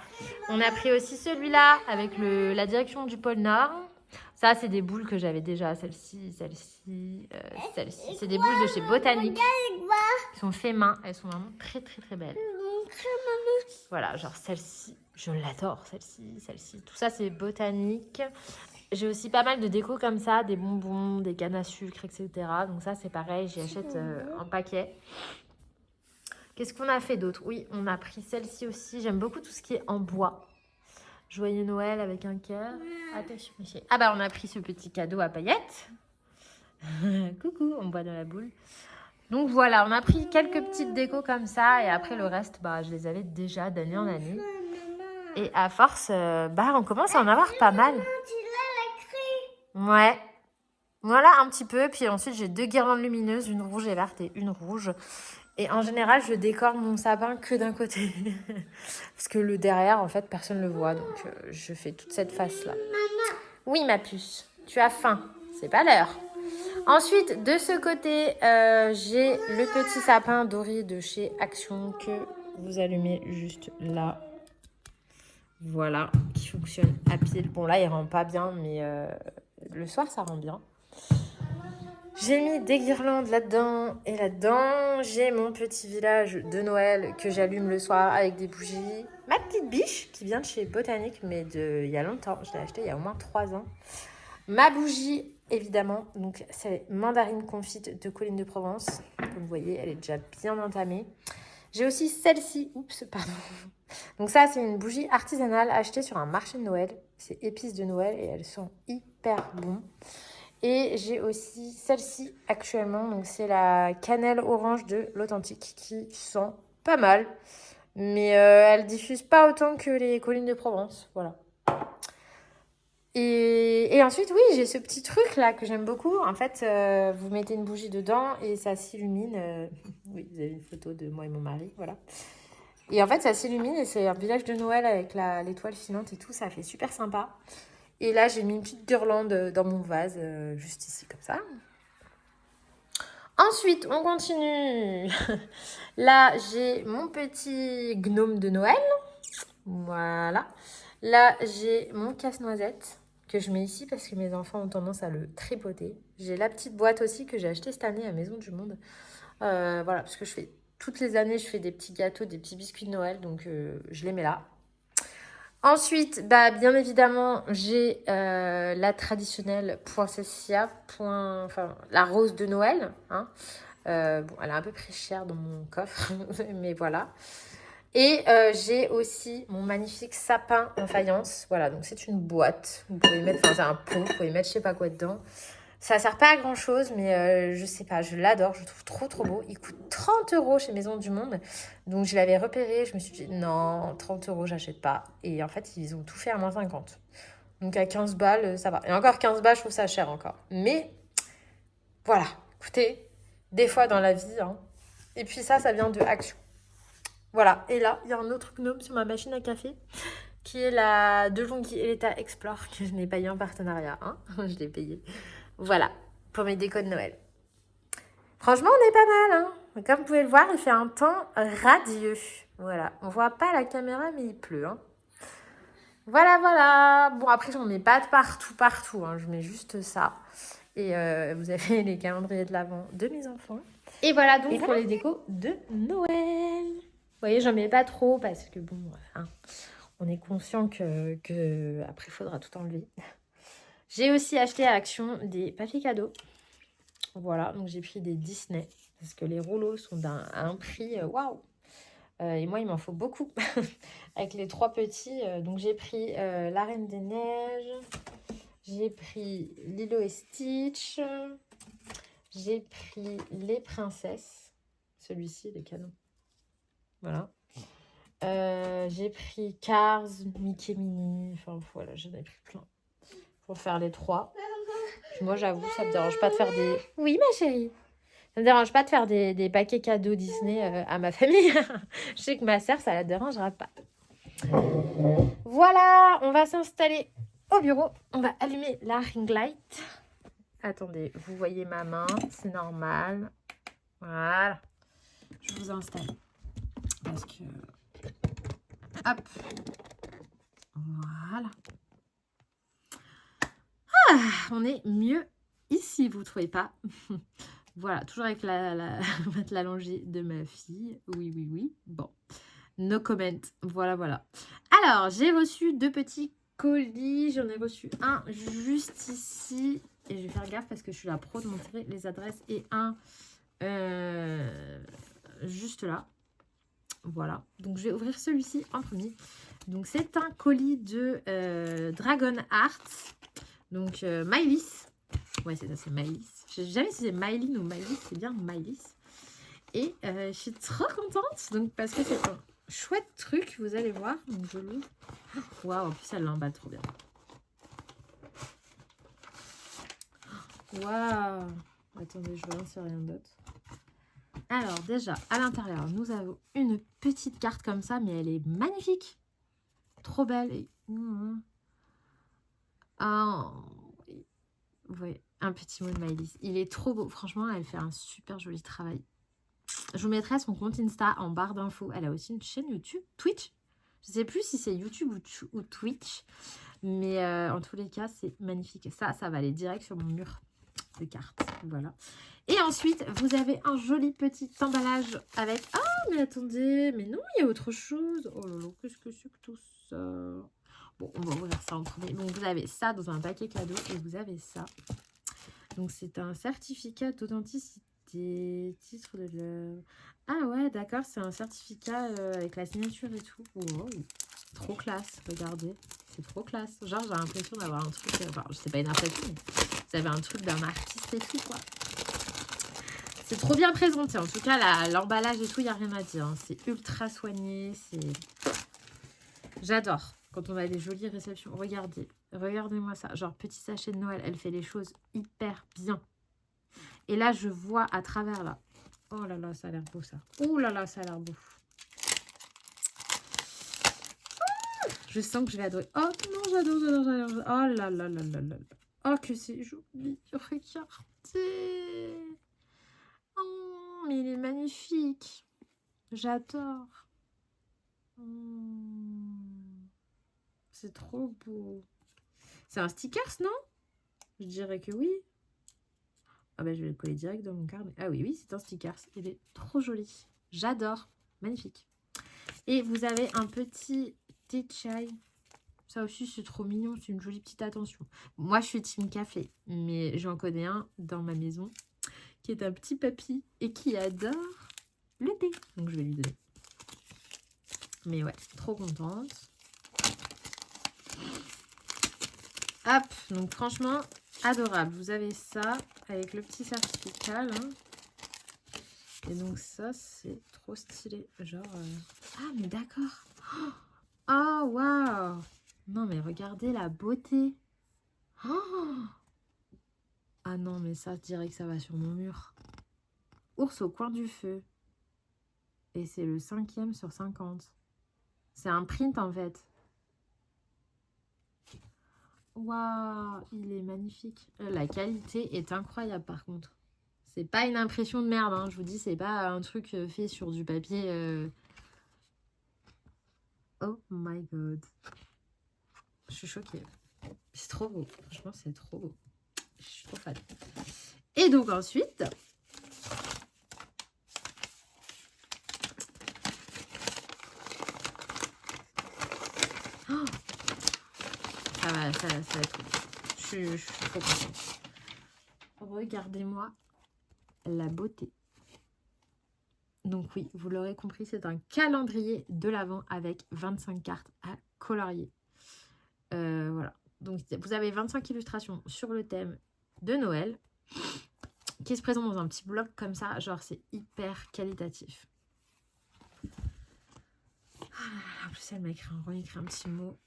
On a pris aussi celui-là avec la direction du pôle Nord. Ça, c'est des boules que j'avais déjà. Celle-ci. C'est des boules de chez Botanique. Elles sont faites main. Elles sont vraiment très belles. Voilà, genre celle-ci, je l'adore, celle-ci. Tout ça, c'est Botanique. J'ai aussi pas mal de déco comme ça, des bonbons, des cannes à sucre, etc. Donc ça, c'est pareil, j'y achète en paquet. Qu'est-ce qu'on a fait d'autre? Oui, on a pris celle-ci aussi. J'aime beaucoup tout ce qui est en bois. Joyeux Noël avec un cœur. Attention, monsieur. Ah bah, on a pris ce petit cadeau à paillettes. Coucou, on boit dans la boule. Donc voilà, on a pris quelques petites décos comme ça. Et après, le reste, je les avais déjà d'année en année. Et à force, on commence à en avoir pas mal. Ouais. Voilà, un petit peu. Puis ensuite, j'ai 2 guirlandes lumineuses, une rouge et verte et une rouge. Et en général, je décore mon sapin que d'un côté. Parce que le derrière, en fait, personne ne le voit. Donc, je fais toute cette face-là. Oui, ma puce, tu as faim. C'est pas l'heure. Ensuite, de ce côté, j'ai le petit sapin doré de chez Action que vous allumez juste là. Voilà, qui fonctionne à pile. Bon, là, il rend pas bien, mais le soir, ça rend bien. J'ai mis des guirlandes là-dedans et là-dedans. J'ai mon petit village de Noël que j'allume le soir avec des bougies. Ma petite biche qui vient de chez Botanique, mais il y a longtemps. Je l'ai achetée il y a au moins 3 ans. Ma bougie, évidemment. Donc, c'est mandarine confite de Colline de Provence. Comme vous voyez, elle est déjà bien entamée. J'ai aussi celle-ci. Oups, pardon. Donc ça, c'est une bougie artisanale achetée sur un marché de Noël. C'est épices de Noël et elles sont hyper bonnes. Et j'ai aussi celle-ci actuellement. Donc c'est la cannelle orange de l'Authentique qui sent pas mal. Mais elle diffuse pas autant que les Collines de Provence. Voilà. Et ensuite, oui, j'ai ce petit truc là que j'aime beaucoup. En fait, vous mettez une bougie dedans et ça s'illumine. Oui, vous avez une photo de moi et mon mari. Voilà. Et en fait, ça s'illumine et c'est un village de Noël avec l'étoile filante et tout. Ça fait super sympa. Et là, j'ai mis une petite guirlande dans mon vase, juste ici, comme ça. Ensuite, on continue. Là, j'ai mon petit gnome de Noël. Voilà. Là, j'ai mon casse-noisette que je mets ici parce que mes enfants ont tendance à le tripoter. J'ai la petite boîte aussi que j'ai achetée cette année à Maison du Monde. Voilà, parce que toutes les années, je fais des petits gâteaux, des petits biscuits de Noël, donc je les mets là. Ensuite, bah, bien évidemment, j'ai la traditionnelle poinsettia, enfin, la rose de Noël. Hein. Bon, elle a un peu pris cher dans mon coffre, mais voilà. Et j'ai aussi mon magnifique sapin en faïence. Voilà, donc c'est une boîte. Vous pouvez mettre, enfin c'est un pot, vous pouvez mettre je sais pas quoi dedans. Ça sert pas à grand chose, mais je sais pas, je l'adore, je le trouve trop trop beau. Il coûte 30 € chez Maison du Monde. Donc je l'avais repéré, je me suis dit non, 30 €, j'achète pas. Et en fait, ils ont tout fait à moins 50. Donc à 15 balles, ça va. Et encore 15 balles, je trouve ça cher encore. Mais voilà, écoutez, des fois dans la vie, hein. Et puis ça vient de Action. Voilà, et là, il y a un autre gnome sur ma machine à café qui est la DeLonghi Eleta Explore que je n'ai payé en partenariat. Hein. Je l'ai payé. Voilà, pour mes décos de Noël. Franchement, on est pas mal. Hein. Comme vous pouvez le voir, il fait un temps radieux. Voilà, on voit pas la caméra, mais il pleut. Hein. Voilà, voilà. Bon, après, j'en mets pas de partout. Hein. Je mets juste ça. Et vous avez les calendriers de l'Avent de mes enfants. Et voilà donc pour les décos de Noël. Vous voyez, j'en mets pas trop parce que bon, hein, on est conscient que après, il faudra tout enlever. J'ai aussi acheté à Action des papiers cadeaux. Voilà, donc j'ai pris des Disney parce que les rouleaux sont à un prix waouh. Et moi, il m'en faut beaucoup avec les 3 petits. Donc j'ai pris La Reine des Neiges, j'ai pris Lilo et Stitch, j'ai pris Les Princesses. Celui-ci, il est canon. Voilà. J'ai pris Cars, Mickey Minnie. Enfin voilà, j'en ai pris plein. Pour faire les 3. Puis moi, j'avoue, ça me dérange pas de faire des... Oui, ma chérie. Ça me dérange pas de faire des paquets cadeaux Disney à ma famille. Je sais que ma sœur, ça la dérangera pas. Voilà, on va s'installer au bureau. On va allumer la ring light. Attendez, vous voyez ma main, c'est normal. Voilà. Je vous installe. Parce que... Hop. Voilà. Ah, on est mieux ici, vous ne trouvez pas? Voilà, toujours avec la longée de ma fille. Oui. Bon, no comment. Voilà. Alors, j'ai reçu 2 petits colis. J'en ai reçu un juste ici. Et je vais faire gaffe parce que je suis la pro de montrer les adresses. Et un juste là. Voilà. Donc, je vais ouvrir celui-ci en premier. Donc, c'est un colis de Dragon Heart. Donc, Mylis. Ouais, c'est ça, c'est Mylis. Je sais jamais si c'est Mylin ou Mylis, c'est bien Mylis. Et je suis trop contente, donc parce que c'est un chouette truc, vous allez voir. Donc je l'ouvre. Waouh, en plus elle l'emballe trop bien. Waouh. Attendez, je vois c'est rien d'autre. Alors déjà, à l'intérieur, nous avons une petite carte comme ça, mais elle est magnifique. Trop belle. Et... Oh, vous voyez, un petit mot de Mylis. Il est trop beau. Franchement, elle fait un super joli travail. Je vous mettrai son compte Insta en barre d'infos. Elle a aussi une chaîne YouTube, Twitch. Je ne sais plus si c'est YouTube ou Twitch. Mais en tous les cas, c'est magnifique. Ça va aller direct sur mon mur de cartes. Voilà. Et ensuite, vous avez un joli petit emballage avec... Ah, mais attendez. Mais non, il y a autre chose. Oh là là, qu'est-ce que c'est que tout ça? Bon, on va ouvrir ça en premier. Donc, vous avez ça dans un paquet cadeau. Et vous avez ça. Donc, c'est un certificat d'authenticité. Titre de l'œuvre. Ah ouais, d'accord, c'est un certificat avec la signature et tout. Wow, trop classe, regardez. C'est trop classe. Genre, j'ai l'impression d'avoir un truc... Enfin, c'est pas une impression, mais vous avez un truc d'un artiste et tout, quoi. C'est trop bien présenté. En tout cas, l'emballage et tout, il n'y a rien à dire. Hein. C'est ultra soigné. J'adore quand on a des jolies réceptions. Regardez-moi ça. Genre, petit sachet de Noël, elle fait les choses hyper bien. Et là, je vois à travers là. Oh là là, ça a l'air beau ça. Oh là là, ça a l'air beau. Ah, je sens que je vais adorer. Oh non, j'adore. Oh là là là là là. Oh que c'est joli. Regardez. mais il est magnifique. J'adore. C'est trop beau. C'est un stickers, non? Je dirais que oui. Ah bah je vais le coller direct dans mon carnet. Ah oui, c'est un stickers. Il est trop joli. J'adore. Magnifique. Et vous avez un petit thé chai. Ça aussi, c'est trop mignon. C'est une jolie petite attention. Moi, je suis team café. Mais j'en connais un dans ma maison qui est un petit papy et qui adore le thé. Donc, je vais lui donner. Mais ouais, trop contente. Hop, donc franchement, adorable. Vous avez ça avec le petit certificat, là. Et donc ça, c'est trop stylé. Genre... Ah, mais d'accord. Oh, waouh. Non, mais regardez la beauté. Oh. Ah non, mais ça, je dirais que ça va sur mon mur. Ours au coin du feu. Et c'est le 5e sur 50. C'est un print, en fait. Waouh, il est magnifique. La qualité est incroyable, par contre. C'est pas une impression de merde, hein. Je vous dis, c'est pas un truc fait sur du papier. Oh my god. Je suis choquée. C'est trop beau. Franchement, c'est trop beau. Je suis trop fan. Et donc ensuite... Oh, ça va être cool. Je suis trop contente. Regardez-moi la beauté. Donc oui, vous l'aurez compris, c'est un calendrier de l'Avent avec 25 cartes à colorier. Voilà. Donc vous avez 25 illustrations sur le thème de Noël qui se présentent dans un petit bloc comme ça. Genre, c'est hyper qualitatif. En plus, elle m'a écrit un petit mot.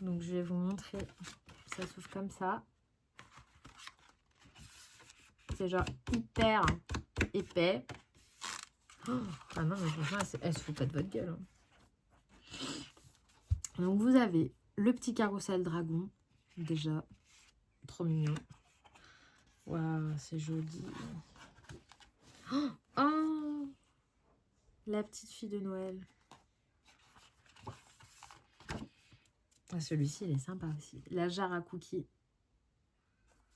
Donc je vais vous montrer. Ça s'ouvre comme ça. C'est genre hyper épais. Oh, ah non, mais franchement, elle se fout pas de votre gueule. Hein. Donc vous avez le petit carrousel dragon. Déjà, trop mignon. Waouh, c'est joli. Oh, la petite fille de Noël. Ah, celui-ci, il est sympa aussi. La jarre à cookies.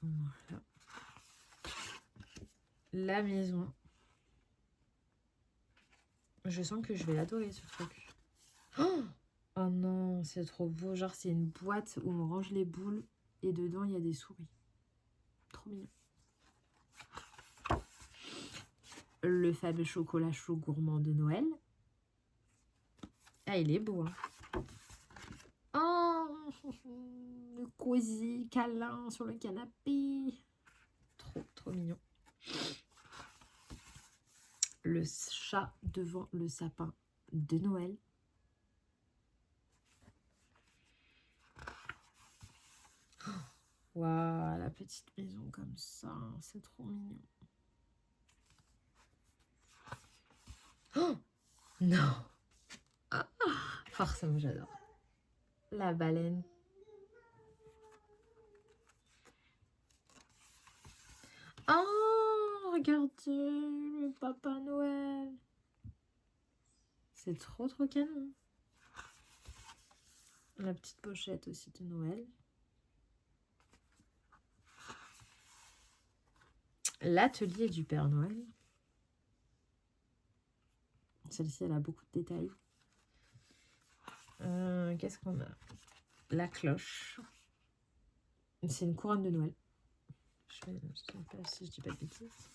Voilà. La maison. Je sens que je vais l'adorer, ce truc. Oh, oh non, c'est trop beau. Genre, c'est une boîte où on range les boules et dedans, il y a des souris. Trop mignon. Le fameux chocolat chaud gourmand de Noël. Ah, il est beau, hein. Oh, le cosy câlin sur le canapé. Trop mignon. Le chat devant le sapin de Noël. Waouh, la petite maison comme ça, c'est trop mignon. Oh non. Ah, forcément, j'adore. La baleine. Oh, regardez le Papa Noël. C'est trop canon. La petite pochette aussi de Noël. L'atelier du Père Noël. Celle-ci, elle a beaucoup de détails. Qu'est-ce qu'on a? La cloche. C'est une couronne de Noël. Je sais pas si je dis pas de bêtises.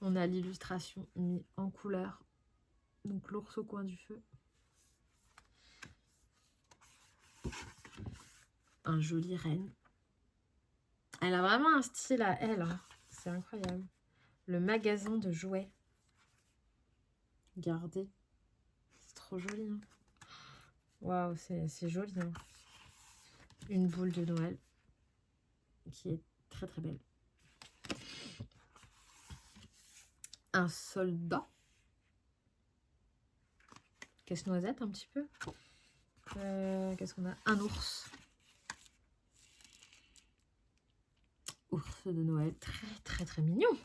On a l'illustration mise en couleur. Donc l'ours au coin du feu. Un joli renne. Elle a vraiment un style à elle. Hein. C'est incroyable. Le magasin de jouets. Regardez. C'est trop joli. Hein. Waouh, c'est joli. Hein. Une boule de Noël. Qui est très belle. Un soldat. Casse-noisette un petit peu. Qu'est-ce qu'on a? Un ours. Ours de Noël. Très mignon.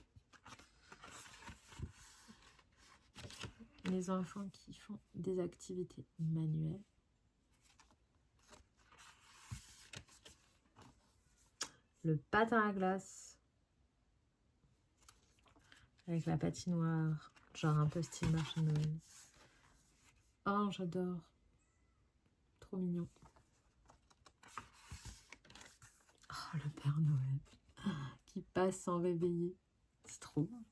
mes enfants qui font des activités manuelles. Le patin à glace. Avec la patinoire. Genre un peu style marché de Noël. Oh, j'adore. Trop mignon. Oh, le Père Noël. Qui passe sans réveiller. C'est trop bon.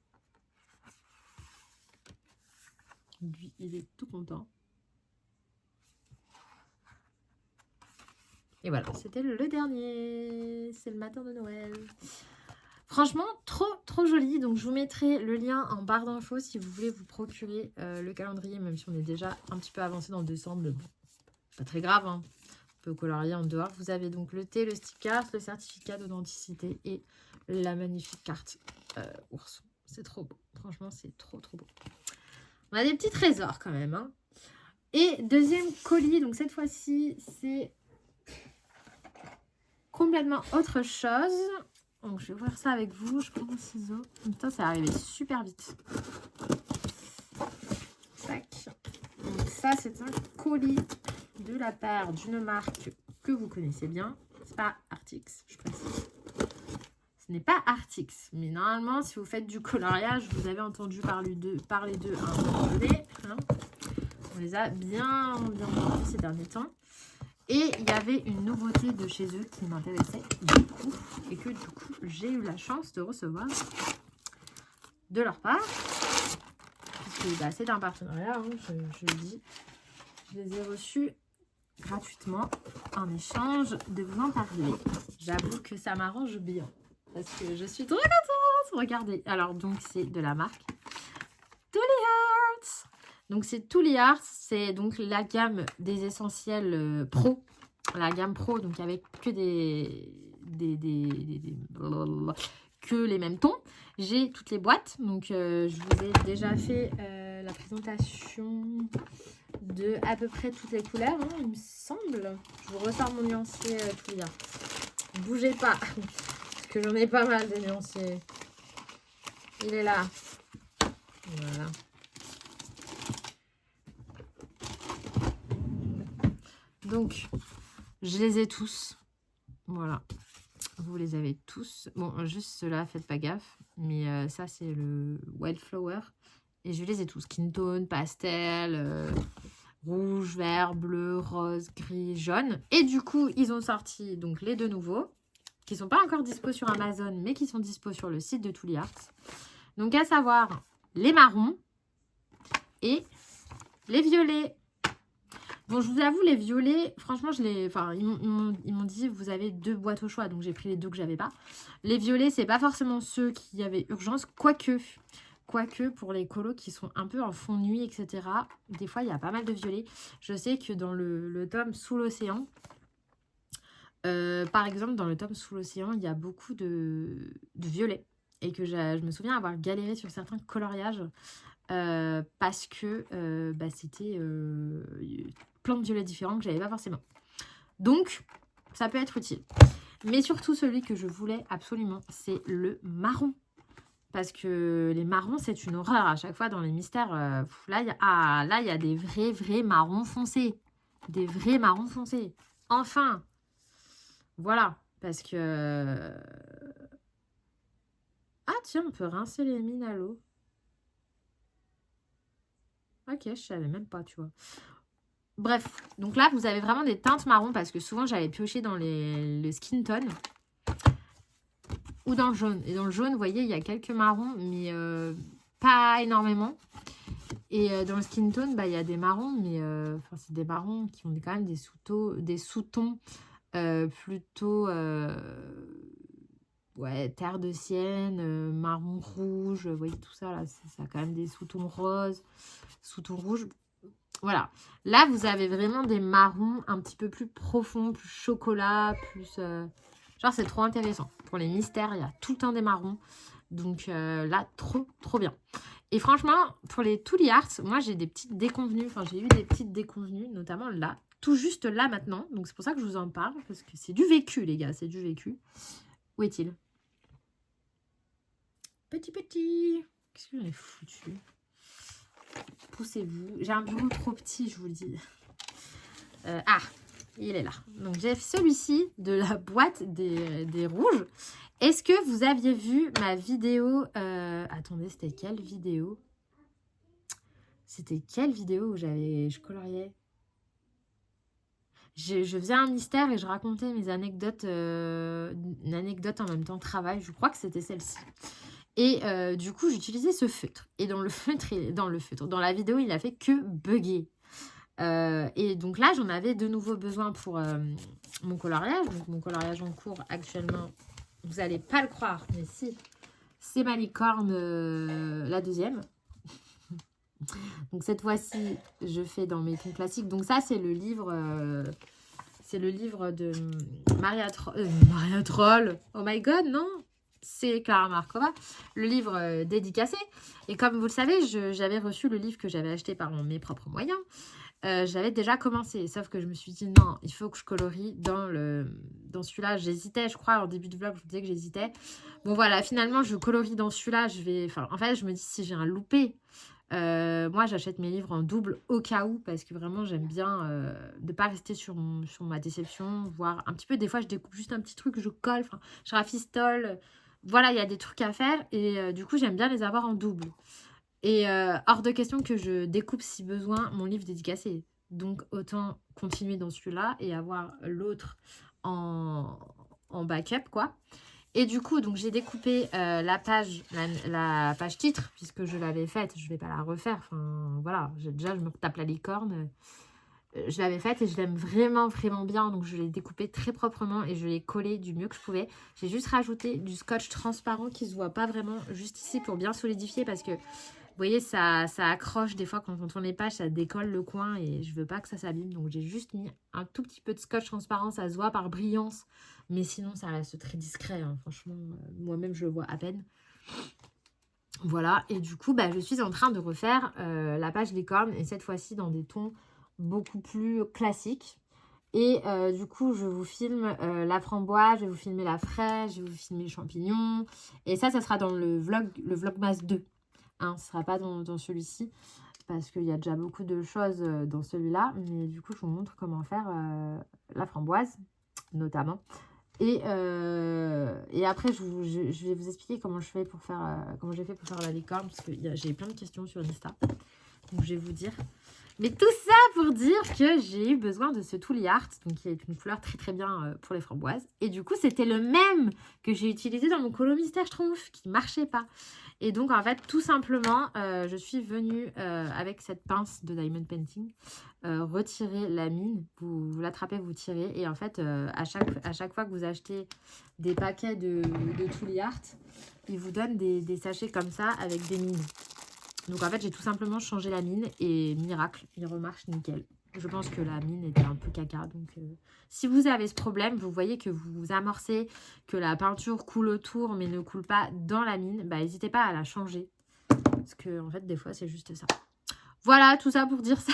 Lui, il est tout content. Et voilà, c'était le dernier. C'est le matin de Noël. Franchement, trop joli. Donc, je vous mettrai le lien en barre d'infos si vous voulez vous procurer le calendrier, même si on est déjà un petit peu avancé dans décembre. Mais bon, pas très grave, hein. On peut colorier en dehors. Vous avez donc le thé, le sticker, le certificat d'authenticité et la magnifique carte ourson. C'est trop beau. Franchement, c'est trop beau. On a des petits trésors quand même, hein. Et deuxième colis, donc cette fois-ci, c'est complètement autre chose. Donc je vais ouvrir ça avec vous. Je prends mon ciseau. Putain, c'est arrivé super vite. Tac. Donc ça, c'est un colis de la part d'une marque que vous connaissez bien. C'est pas Artix, je précise. Ce n'est pas Artix, mais normalement, si vous faites du coloriage, vous avez entendu parler d'eux à un moment donné. Hein. On les a bien entendus ces derniers temps. Et il y avait une nouveauté de chez eux qui m'intéressait beaucoup. Et que du coup, j'ai eu la chance de recevoir de leur part. Puisque bah, c'est un partenariat, hein, je le dis. Je les ai reçus gratuitement en échange de vous en parler. J'avoue que ça m'arrange bien. Parce que je suis trop contente. Regardez. Alors, donc, c'est de la marque Tooly Hearts. Donc, c'est Tooly Hearts. C'est donc la gamme des essentiels pro. La gamme pro, donc avec que que les mêmes tons. J'ai toutes les boîtes. Donc, je vous ai déjà fait la présentation de à peu près toutes les couleurs, hein, il me semble. Je vous ressors mon nuancier Tooly Hearts. Bougez pas. Que j'en ai pas mal des nuanciers. Il est là. Voilà. Donc, je les ai tous. Voilà. Vous les avez tous. Bon, juste ceux-là, faites pas gaffe. Mais ça, c'est le Wildflower. Et je les ai tous. Skin tone, pastel, rouge, vert, bleu, rose, gris, jaune. Et du coup, ils ont sorti donc les deux nouveaux. Qui ne sont pas encore dispo sur Amazon, mais qui sont dispo sur le site de Tooly Hearts. Donc, à savoir les marrons et les violets. Bon, je vous avoue, les violets, franchement, ils m'ont dit, vous avez 2 boîtes au choix, donc j'ai pris les 2 que j'avais pas. Les violets, c'est pas forcément ceux qui avaient urgence, quoique, pour les colos qui sont un peu en fond de nuit, etc., des fois, il y a pas mal de violets. Je sais que dans le tome Sous l'océan, par exemple, dans le tome Sous l'océan, il y a beaucoup de violets. Et que je me souviens avoir galéré sur certains coloriages parce que c'était plein de violets différents que j'avais pas forcément. Donc, ça peut être utile. Mais surtout, celui que je voulais absolument, c'est le marron. Parce que les marrons, c'est une horreur. À chaque fois, dans les mystères, là, il y a des vrais marrons foncés. Des vrais marrons foncés. Enfin! Voilà, parce que... Ah tiens, on peut rincer les mines à l'eau. Ok, je savais même pas, tu vois. Bref, donc là, vous avez vraiment des teintes marron parce que souvent, j'avais pioché dans le skin tone ou dans le jaune. Et dans le jaune, vous voyez, il y a quelques marrons, mais pas énormément. Et dans le skin tone, il y a des marrons, mais c'est des marrons qui ont quand même des sous-tons plutôt terre de sienne, marron rouge, vous voyez tout ça là, ça a quand même des sous-tons roses, sous-tons rouges. Voilà, là vous avez vraiment des marrons un petit peu plus profonds, plus chocolat, plus genre c'est trop intéressant. Pour les mystères, il y a tout le temps des marrons. Donc là, trop bien. Et franchement, pour les Tooly Hearts, moi j'ai des petites déconvenues, j'ai eu des petites déconvenues, notamment là, tout juste là maintenant. Donc c'est pour ça que je vous en parle, parce que c'est du vécu les gars, c'est du vécu. Où est-il? Petit. Qu'est-ce que j'en ai foutu? poussez-vous. J'ai un bureau trop petit, je vous le dis. Ah, il est là. Donc, j'ai celui-ci de la boîte des rouges. Est-ce que vous aviez vu ma vidéo attendez, c'était quelle vidéo? C'était quelle vidéo où je coloriais? Je faisais un mystère et je racontais mes anecdotes, une anecdote en même temps travail. Je crois que c'était celle-ci. Et du coup, j'utilisais ce feutre. Et dans le feutre, dans la vidéo, il a fait que bugger. Et donc là, j'en avais de nouveau besoin pour mon coloriage. Donc mon coloriage en cours actuellement, vous n'allez pas le croire, mais si, c'est ma licorne, la deuxième. Donc cette fois-ci, je fais dans mes tons classiques. Donc ça, c'est le livre de Maria Troll. Oh my god, non, c'est Clara Markova. Le livre dédicacé. Et comme vous le savez, j'avais reçu le livre que j'avais acheté par mes propres moyens. J'avais déjà commencé, sauf que je me suis dit non, il faut que je colorie dans celui-là. J'hésitais, je crois, en début de vlog, je vous disais que j'hésitais. Bon voilà, finalement, je colorie dans celui-là. En fait, je me dis si j'ai un loupé. Moi, j'achète mes livres en double au cas où, parce que vraiment, j'aime bien ne pas rester sur ma déception, voire un petit peu, des fois, je découpe juste un petit truc, je colle, je rafistole. Voilà, il y a des trucs à faire et du coup, j'aime bien les avoir en double. Et hors de question que je découpe, si besoin, mon livre dédicacé. Donc, autant continuer dans celui-là et avoir l'autre en backup, quoi. Et du coup, donc j'ai découpé la page titre, puisque je l'avais faite, je ne vais pas la refaire. Enfin, voilà, déjà, je me tape la licorne. Je l'avais faite et je l'aime vraiment, vraiment bien. Donc, je l'ai découpée très proprement et je l'ai collée du mieux que je pouvais. J'ai juste rajouté du scotch transparent qui ne se voit pas vraiment juste ici pour bien solidifier parce que, vous voyez, ça accroche des fois quand on tourne les pages, ça décolle le coin et je veux pas que ça s'abîme. Donc, j'ai juste mis un tout petit peu de scotch transparent, ça se voit par brillance. Mais sinon, ça reste très discret. Hein. Franchement, moi-même, je le vois à peine. Voilà. Et du coup, je suis en train de refaire la page licorne. Et cette fois-ci, dans des tons beaucoup plus classiques. Et du coup, je vous filme la framboise, je vais vous filmer la fraise, je vais vous filmer les champignons. Et ça sera dans le Vlogmas 2. Hein, ce ne sera pas dans celui-ci. Parce qu'il y a déjà beaucoup de choses dans celui-là. Mais du coup, je vous montre comment faire la framboise, notamment. Et après, je vais vous expliquer comment j'ai fait pour faire la licorne, parce que j'ai plein de questions sur Insta. Donc, je vais vous dire. Mais tout ça pour dire que j'ai eu besoin de ce Tooly Art, donc qui est une couleur très très bien pour les framboises. Et du coup, c'était le même que j'ai utilisé dans mon colo mystère Schtroumpf, qui ne marchait pas. Et donc, en fait, tout simplement, je suis venue avec cette pince de Diamond Painting, retirer la mine, vous l'attrapez, vous tirez. Et en fait, à chaque fois que vous achetez des paquets de Tooly Art, ils vous donnent des sachets comme ça avec des mines. Donc, en fait, j'ai tout simplement changé la mine et miracle, il remarche nickel. Je pense que la mine était un peu caca. Donc, si vous avez ce problème, vous voyez que vous amorcez, que la peinture coule autour mais ne coule pas dans la mine, n'hésitez pas à la changer. Parce que, en fait, des fois, c'est juste ça. Voilà, tout ça pour dire ça.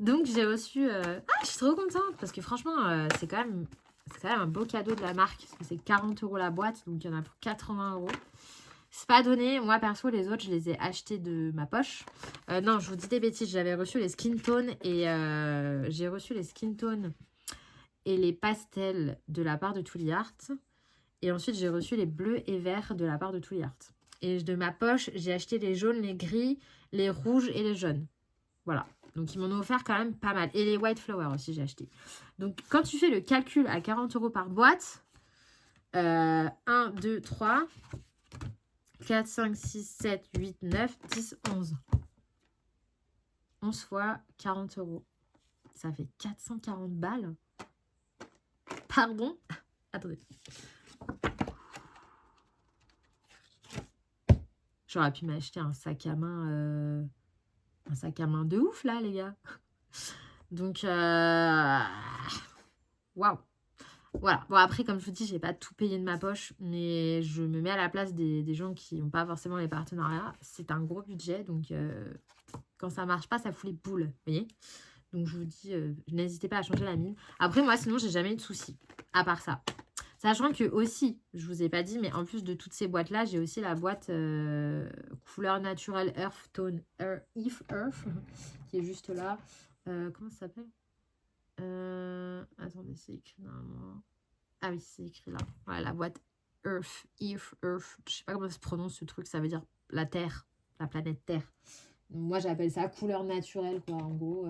Donc, j'ai reçu... je suis trop contente parce que franchement, c'est quand même un beau cadeau de la marque. Parce que c'est 40 € la boîte, donc il y en a pour 80 €. C'est pas donné. Moi, perso, les autres, je les ai achetés de ma poche. Non, je vous dis des bêtises. J'avais reçu les skin tones et j'ai reçu les skin tones et les pastels de la part de Tooly Art. Et ensuite, j'ai reçu les bleus et verts de la part de Tooly Art. Et de ma poche, j'ai acheté les jaunes, les gris, les rouges et les jaunes. Voilà. Donc, ils m'en ont offert quand même pas mal. Et les white flowers aussi, j'ai acheté. Donc, quand tu fais le calcul à 40 € par boîte, 1, 2, 3... 4, 5, 6, 7, 8, 9, 10, 11. 11 fois 40 €. Ça fait 440 balles. Pardon? Attendez. J'aurais pu m'acheter un sac à main. Un sac à main de ouf, là, les gars. Donc, waouh. Voilà. Bon, après, comme je vous dis, j'ai pas tout payé de ma poche, mais je me mets à la place des gens qui n'ont pas forcément les partenariats. C'est un gros budget, donc quand ça marche pas, ça fout les boules, vous voyez. Donc, je vous dis, n'hésitez pas à changer la mine. Après, moi, sinon, j'ai jamais eu de soucis, à part ça. Sachant que aussi, je vous ai pas dit, mais en plus de toutes ces boîtes-là, j'ai aussi la boîte couleur naturelle Earth Tone Earth, qui est juste là. Comment ça s'appelle attendez, c'est écrit normalement. Ah oui, c'est écrit là. Voilà, la boîte Earth. Je sais pas comment ça se prononce ce truc, ça veut dire la Terre, la planète Terre. Moi, j'appelle ça couleur naturelle, quoi. En gros,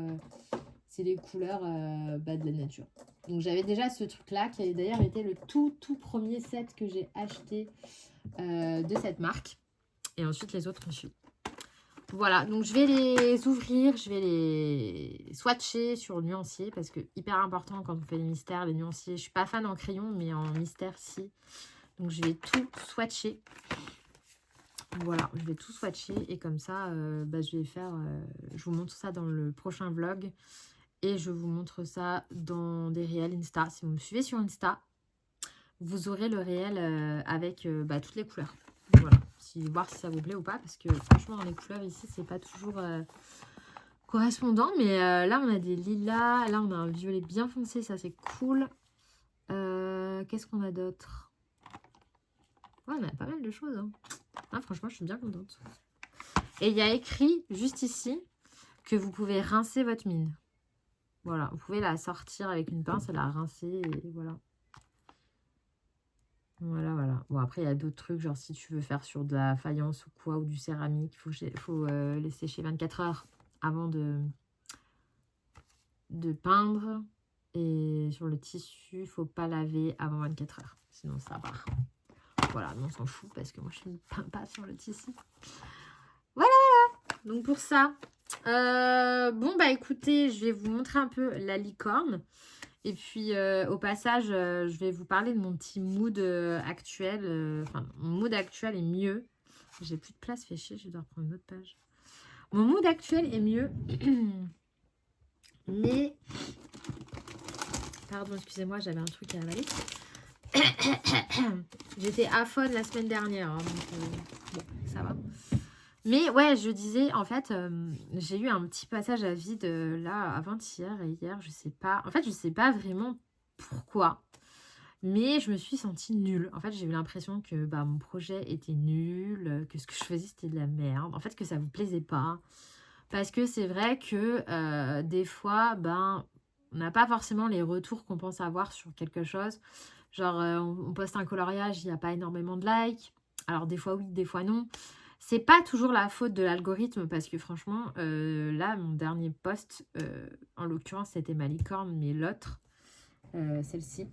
c'est les couleurs de la nature. Donc, j'avais déjà ce truc-là, qui a d'ailleurs été le tout premier set que j'ai acheté de cette marque. Et ensuite, les autres ont suivi. Voilà, donc je vais les ouvrir, je vais les swatcher sur le nuancier parce que hyper important quand on fait les mystères, les nuanciers. Je suis pas fan en crayon, mais en mystère, si. Donc je vais tout swatcher. Voilà, je vais tout swatcher et comme ça, je vais faire... je vous montre ça dans le prochain vlog et je vous montre ça dans des réels Insta. Si vous me suivez sur Insta, vous aurez le réel avec toutes les couleurs. Voilà, voir si ça vous plaît ou pas, parce que franchement, dans les couleurs ici, c'est pas toujours correspondant. Mais là, on a des lilas, là, on a un violet bien foncé, ça c'est cool. Qu'est-ce qu'on a d'autre? Ouais, on a pas mal de choses. Hein. Ah, franchement, je suis bien contente. Et il y a écrit juste ici que vous pouvez rincer votre mine. Voilà, vous pouvez la sortir avec une pince et la rincer, et voilà. Voilà, voilà. Bon, après, il y a d'autres trucs, genre si tu veux faire sur de la faïence ou quoi, ou du céramique, il faut les sécher 24 heures avant de peindre. Et sur le tissu, il ne faut pas laver avant 24 heures, sinon ça part. Voilà, mais on s'en fout parce que moi, je ne peins pas sur le tissu. Voilà, donc pour ça. Bon, écoutez, je vais vous montrer un peu la licorne. Et puis, au passage, je vais vous parler de mon petit mood actuel. Enfin, mon mood actuel est mieux. J'ai plus de place, fait chier, je dois reprendre une autre page. Mon mood actuel est mieux. Mais... Pardon, excusez-moi, j'avais un truc à avaler. J'étais aphone la semaine dernière. Hein, donc, bon, ça va. Mais ouais, je disais, en fait, j'ai eu un petit passage à vide là, avant-hier et hier, je sais pas. En fait, je sais pas vraiment pourquoi. Mais je me suis sentie nulle. En fait, j'ai eu l'impression que mon projet était nul, que ce que je faisais, c'était de la merde. En fait, que ça vous plaisait pas. Parce que c'est vrai que des fois, on n'a pas forcément les retours qu'on pense avoir sur quelque chose. Genre, on poste un coloriage, il n'y a pas énormément de likes. Alors, des fois oui, des fois non. C'est pas toujours la faute de l'algorithme parce que franchement, là, mon dernier post, en l'occurrence, c'était ma licorne, mais l'autre, celle-ci.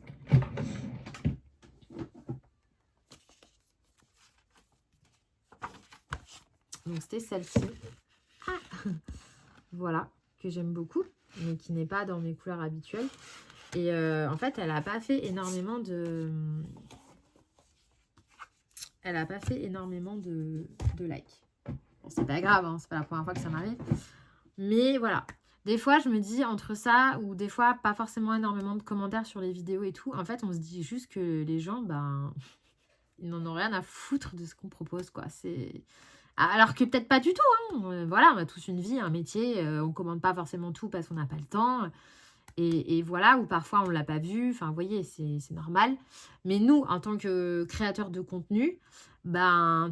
Donc, c'était celle-ci. Ah voilà, que j'aime beaucoup, mais qui n'est pas dans mes couleurs habituelles. Et en fait, elle n'a pas fait énormément de... Elle n'a pas fait énormément de likes. Bon, c'est pas grave, hein, c'est pas la première fois que ça m'arrive. Mais voilà. Des fois, je me dis entre ça, ou des fois, pas forcément énormément de commentaires sur les vidéos et tout. En fait, on se dit juste que les gens, ils n'en ont rien à foutre de ce qu'on propose, quoi. C'est... Alors que peut-être pas du tout, hein. Voilà, on a tous une vie, un métier. On commande pas forcément tout parce qu'on n'a pas le temps. Et voilà, ou parfois on ne l'a pas vu, enfin vous voyez, c'est normal. Mais nous, en tant que créateurs de contenu,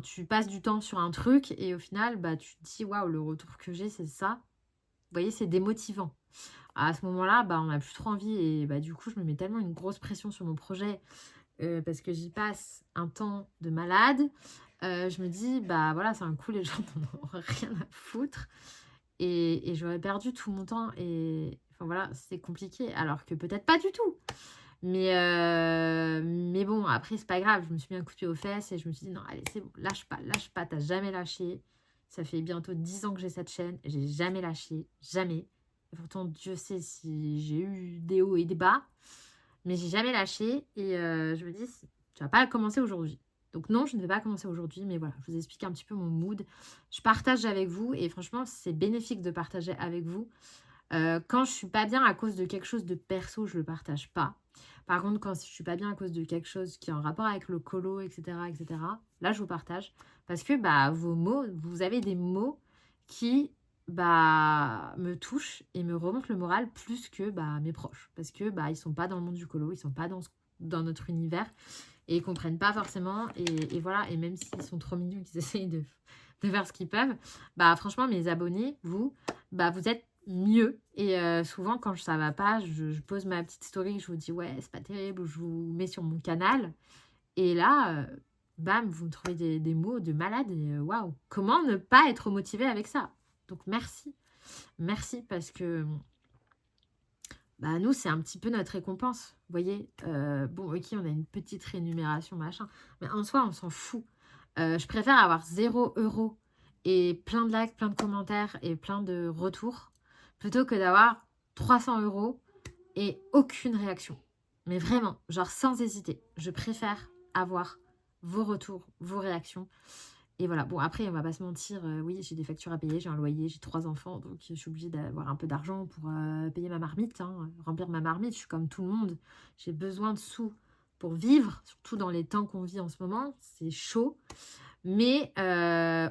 tu passes du temps sur un truc et au final, tu te dis, waouh, le retour que j'ai, c'est ça. Vous voyez, c'est démotivant. À ce moment-là, on n'a plus trop envie et du coup, je me mets tellement une grosse pression sur mon projet parce que j'y passe un temps de malade. Je me dis, voilà, c'est un coup, les gens n'en ont rien à foutre. Et j'aurais perdu tout mon temps et... Enfin voilà, c'est compliqué, alors que peut-être pas du tout. Mais bon, après, c'est pas grave. Je me suis mis un coup de pied aux fesses et je me suis dit, non, allez, c'est bon, lâche pas, t'as jamais lâché. Ça fait bientôt 10 ans que j'ai cette chaîne, j'ai jamais lâché, jamais. Et pourtant, Dieu sait si j'ai eu des hauts et des bas, mais j'ai jamais lâché. Et je me dis, tu vas pas commencer aujourd'hui. Donc non, je ne vais pas commencer aujourd'hui, mais voilà, je vous explique un petit peu mon mood. Je partage avec vous et franchement, c'est bénéfique de partager avec vous. Quand je suis pas bien à cause de quelque chose de perso, je le partage pas. Par contre, quand je suis pas bien à cause de quelque chose qui est en rapport avec le colo, etc., là, je vous partage. Parce que vos mots, vous avez des mots qui me touchent et me remontent le moral plus que mes proches. Parce que ils sont pas dans le monde du colo, ils sont pas dans dans notre univers et ils comprennent pas forcément. Et voilà, et même s'ils sont trop mignons, qu'ils essayent de faire ce qu'ils peuvent, bah franchement, mes abonnés, vous, bah vous êtes mieux. Et souvent, quand ça va pas, je pose ma petite story, je vous dis ouais, c'est pas terrible, ou je vous mets sur mon canal. Et là, bam, vous me trouvez des mots de malade. Et waouh, comment ne pas être motivé avec ça? Donc merci. Merci parce que bah, nous, c'est un petit peu notre récompense. Vous voyez, bon, ok, on a une petite rémunération, machin. Mais en soi, on s'en fout. Je préfère avoir 0 € et plein de likes, plein de commentaires et plein de retours plutôt que d'avoir 300 € et aucune réaction. Mais vraiment, genre sans hésiter. Je préfère avoir vos retours, vos réactions. Et voilà, bon après on va pas se mentir, oui j'ai des factures à payer, j'ai un loyer, j'ai 3 enfants, donc je suis obligée d'avoir un peu d'argent pour payer ma marmite, hein, remplir ma marmite, je suis comme tout le monde, j'ai besoin de sous pour vivre, surtout dans les temps qu'on vit en ce moment, c'est chaud, mais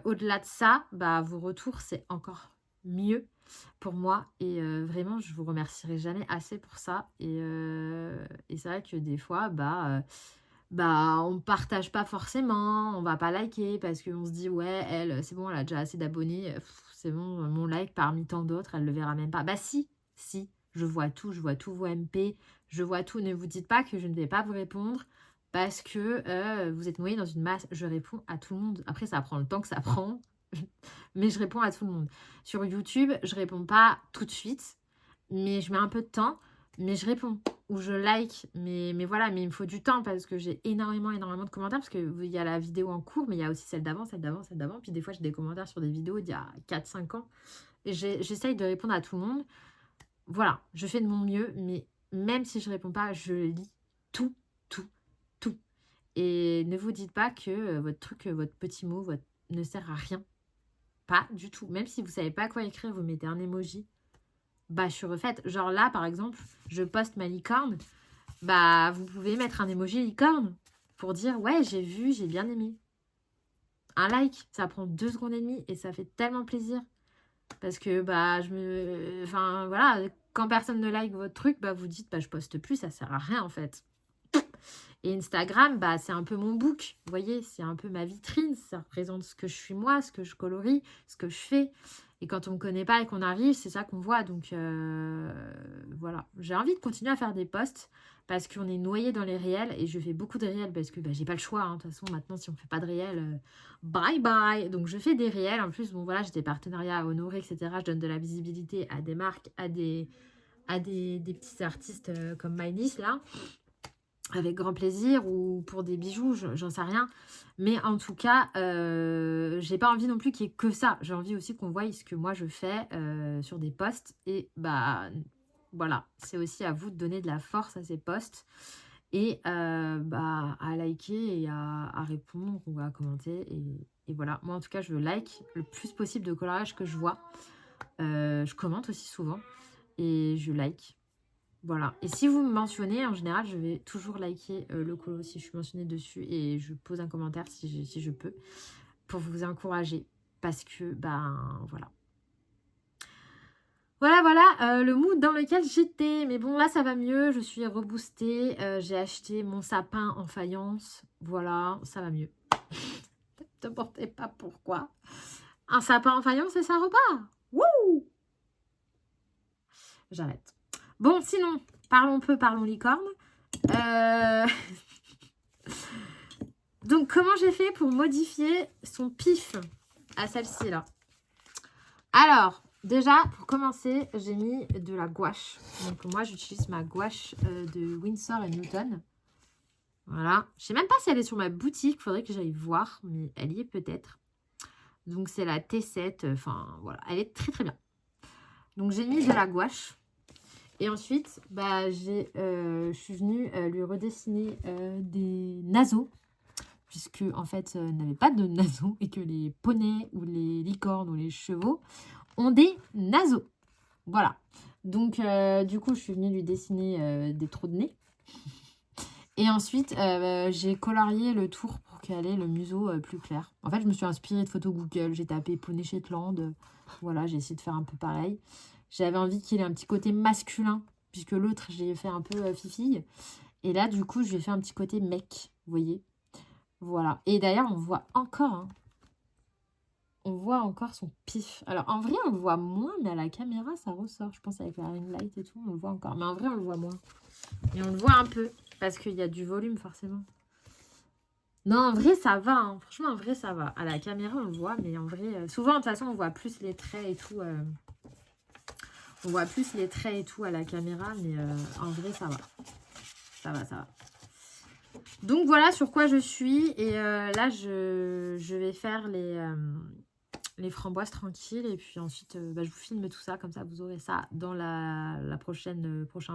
au-delà de ça, bah, vos retours c'est encore mieux pour moi et vraiment je vous remercierai jamais assez pour ça et c'est vrai que des fois, bah, on partage pas forcément, on va pas liker parce qu'on se dit ouais, elle, c'est bon, elle a déjà assez d'abonnés, c'est bon, mon like parmi tant d'autres, elle le verra même pas. Bah si, je vois tous vos MP, je vois tout. Ne vous dites pas que je ne vais pas vous répondre parce que vous êtes noyé dans une masse. Je réponds à tout le monde. Après, ça prend le temps que ça prend, mais je réponds à tout le monde. Sur YouTube, je réponds pas tout de suite, mais je mets un peu de temps, mais je réponds ou je like, mais voilà, mais il me faut du temps parce que j'ai énormément de commentaires parce qu'il y a la vidéo en cours, mais il y a aussi celle d'avant, puis des fois j'ai des commentaires sur des vidéos d'il y a 4-5 ans, et j'essaye de répondre à tout le monde, voilà, je fais de mon mieux, mais même si je réponds pas, je lis tout, tout, tout, et ne vous dites pas que votre truc, votre petit mot, ne sert à rien, pas du tout, même si vous savez pas quoi écrire, vous mettez un emoji, bah je suis refaite. Genre là, par exemple, je poste ma licorne. Bah, vous pouvez mettre un emoji licorne pour dire ouais, j'ai vu, j'ai bien aimé. Un like, ça prend 2 secondes et demie et ça fait tellement plaisir. Parce que bah enfin voilà, quand personne ne like votre truc, bah vous dites bah je poste plus, ça sert à rien en fait. Et Instagram, bah c'est un peu mon book, vous voyez, c'est un peu ma vitrine, ça représente ce que je suis moi, ce que je colorie, ce que je fais. Et quand on me connaît pas et qu'on arrive, c'est ça qu'on voit. Donc voilà, j'ai envie de continuer à faire des posts parce qu'on est noyé dans les réels et je fais beaucoup de réels parce que bah, j'ai pas le choix. Hein. De toute façon, maintenant, si on fait pas de réels, bye bye. Donc je fais des réels. En plus, bon voilà, j'ai des partenariats à honorer, etc. Je donne de la visibilité à des marques, à des petits artistes comme Mylis là. Avec grand plaisir ou pour des bijoux, j'en sais rien. Mais en tout cas, j'ai pas envie non plus qu'il y ait que ça. J'ai envie aussi qu'on voie ce que moi je fais sur des posts. Et bah voilà, c'est aussi à vous de donner de la force à ces posts. Et bah, à liker et à répondre ou à commenter. Et voilà, moi en tout cas, je like le plus possible de coloriage que je vois. Je commente aussi souvent et je like. Voilà. Et si vous me mentionnez, en général, je vais toujours liker le colo si je suis mentionnée dessus et je pose un commentaire si je peux pour vous encourager parce que, ben, voilà. Voilà, le mood dans lequel j'étais. Mais bon, là, ça va mieux. Je suis reboostée. J'ai acheté mon sapin en faïence. Voilà, ça va mieux. Ne te demandez pas pourquoi. Un sapin en faïence et ça repart. Wouh! J'arrête. Bon, sinon, parlons licorne. Donc, comment j'ai fait pour modifier son pif à celle-ci, là? Alors, déjà, pour commencer, j'ai mis de la gouache. Donc, moi, j'utilise ma gouache de Winsor & Newton. Voilà. Je sais même pas si elle est sur ma boutique. Il faudrait que j'aille voir, mais elle y est peut-être. Donc, c'est la T7. Enfin, voilà. Elle est très, très bien. Donc, j'ai mis de la gouache. Et ensuite, bah, je suis venue lui redessiner des naseaux, puisque en fait, elle n'avait pas de naseaux et que les poneys ou les licornes ou les chevaux ont des naseaux. Voilà. Donc, du coup, je suis venue lui dessiner des trous de nez. Et ensuite, j'ai colorié le tour pour qu'elle ait le museau plus clair. En fait, je me suis inspirée de photos Google. J'ai tapé poney Shetland. Voilà, j'ai essayé de faire un peu pareil. J'avais envie qu'il ait un petit côté masculin, puisque l'autre, j'ai fait un peu fifille. Et là, du coup, je lui ai fait un petit côté mec, vous voyez. Voilà. Et d'ailleurs, on voit encore, hein, on voit encore son pif. Alors, en vrai, on le voit moins, mais à la caméra, ça ressort. Je pense avec la ring light et tout, on le voit encore. Mais en vrai, on le voit moins. Et on le voit un peu, parce qu'il y a du volume, forcément. Non, en vrai, ça va. Hein. Franchement, en vrai, ça va. À la caméra, on le voit, mais en vrai... souvent, de toute façon, on voit plus les traits et tout. On voit plus les traits et tout à la caméra, mais en vrai, ça va. Ça va, ça va. Donc, voilà sur quoi je suis. Et là, je vais faire les framboises tranquilles. Et puis ensuite, je vous filme tout ça. Comme ça, vous aurez ça dans la prochain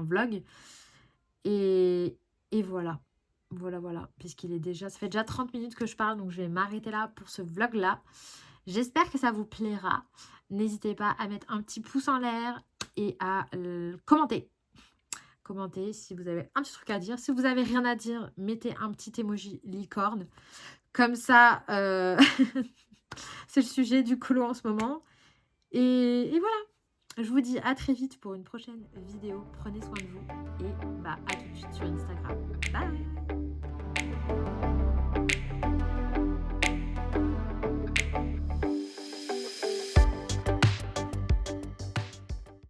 vlog. Et voilà. Voilà. Puisqu'il est déjà... Ça fait déjà 30 minutes que je parle. Donc, je vais m'arrêter là pour ce vlog-là. J'espère que ça vous plaira. N'hésitez pas à mettre un petit pouce en l'air et à commenter. Commentez si vous avez un petit truc à dire. Si vous avez rien à dire, mettez un petit emoji licorne. Comme ça, c'est le sujet du colo en ce moment. Et voilà. Je vous dis à très vite pour une prochaine vidéo. Prenez soin de vous et à tout de suite sur Instagram. Bye!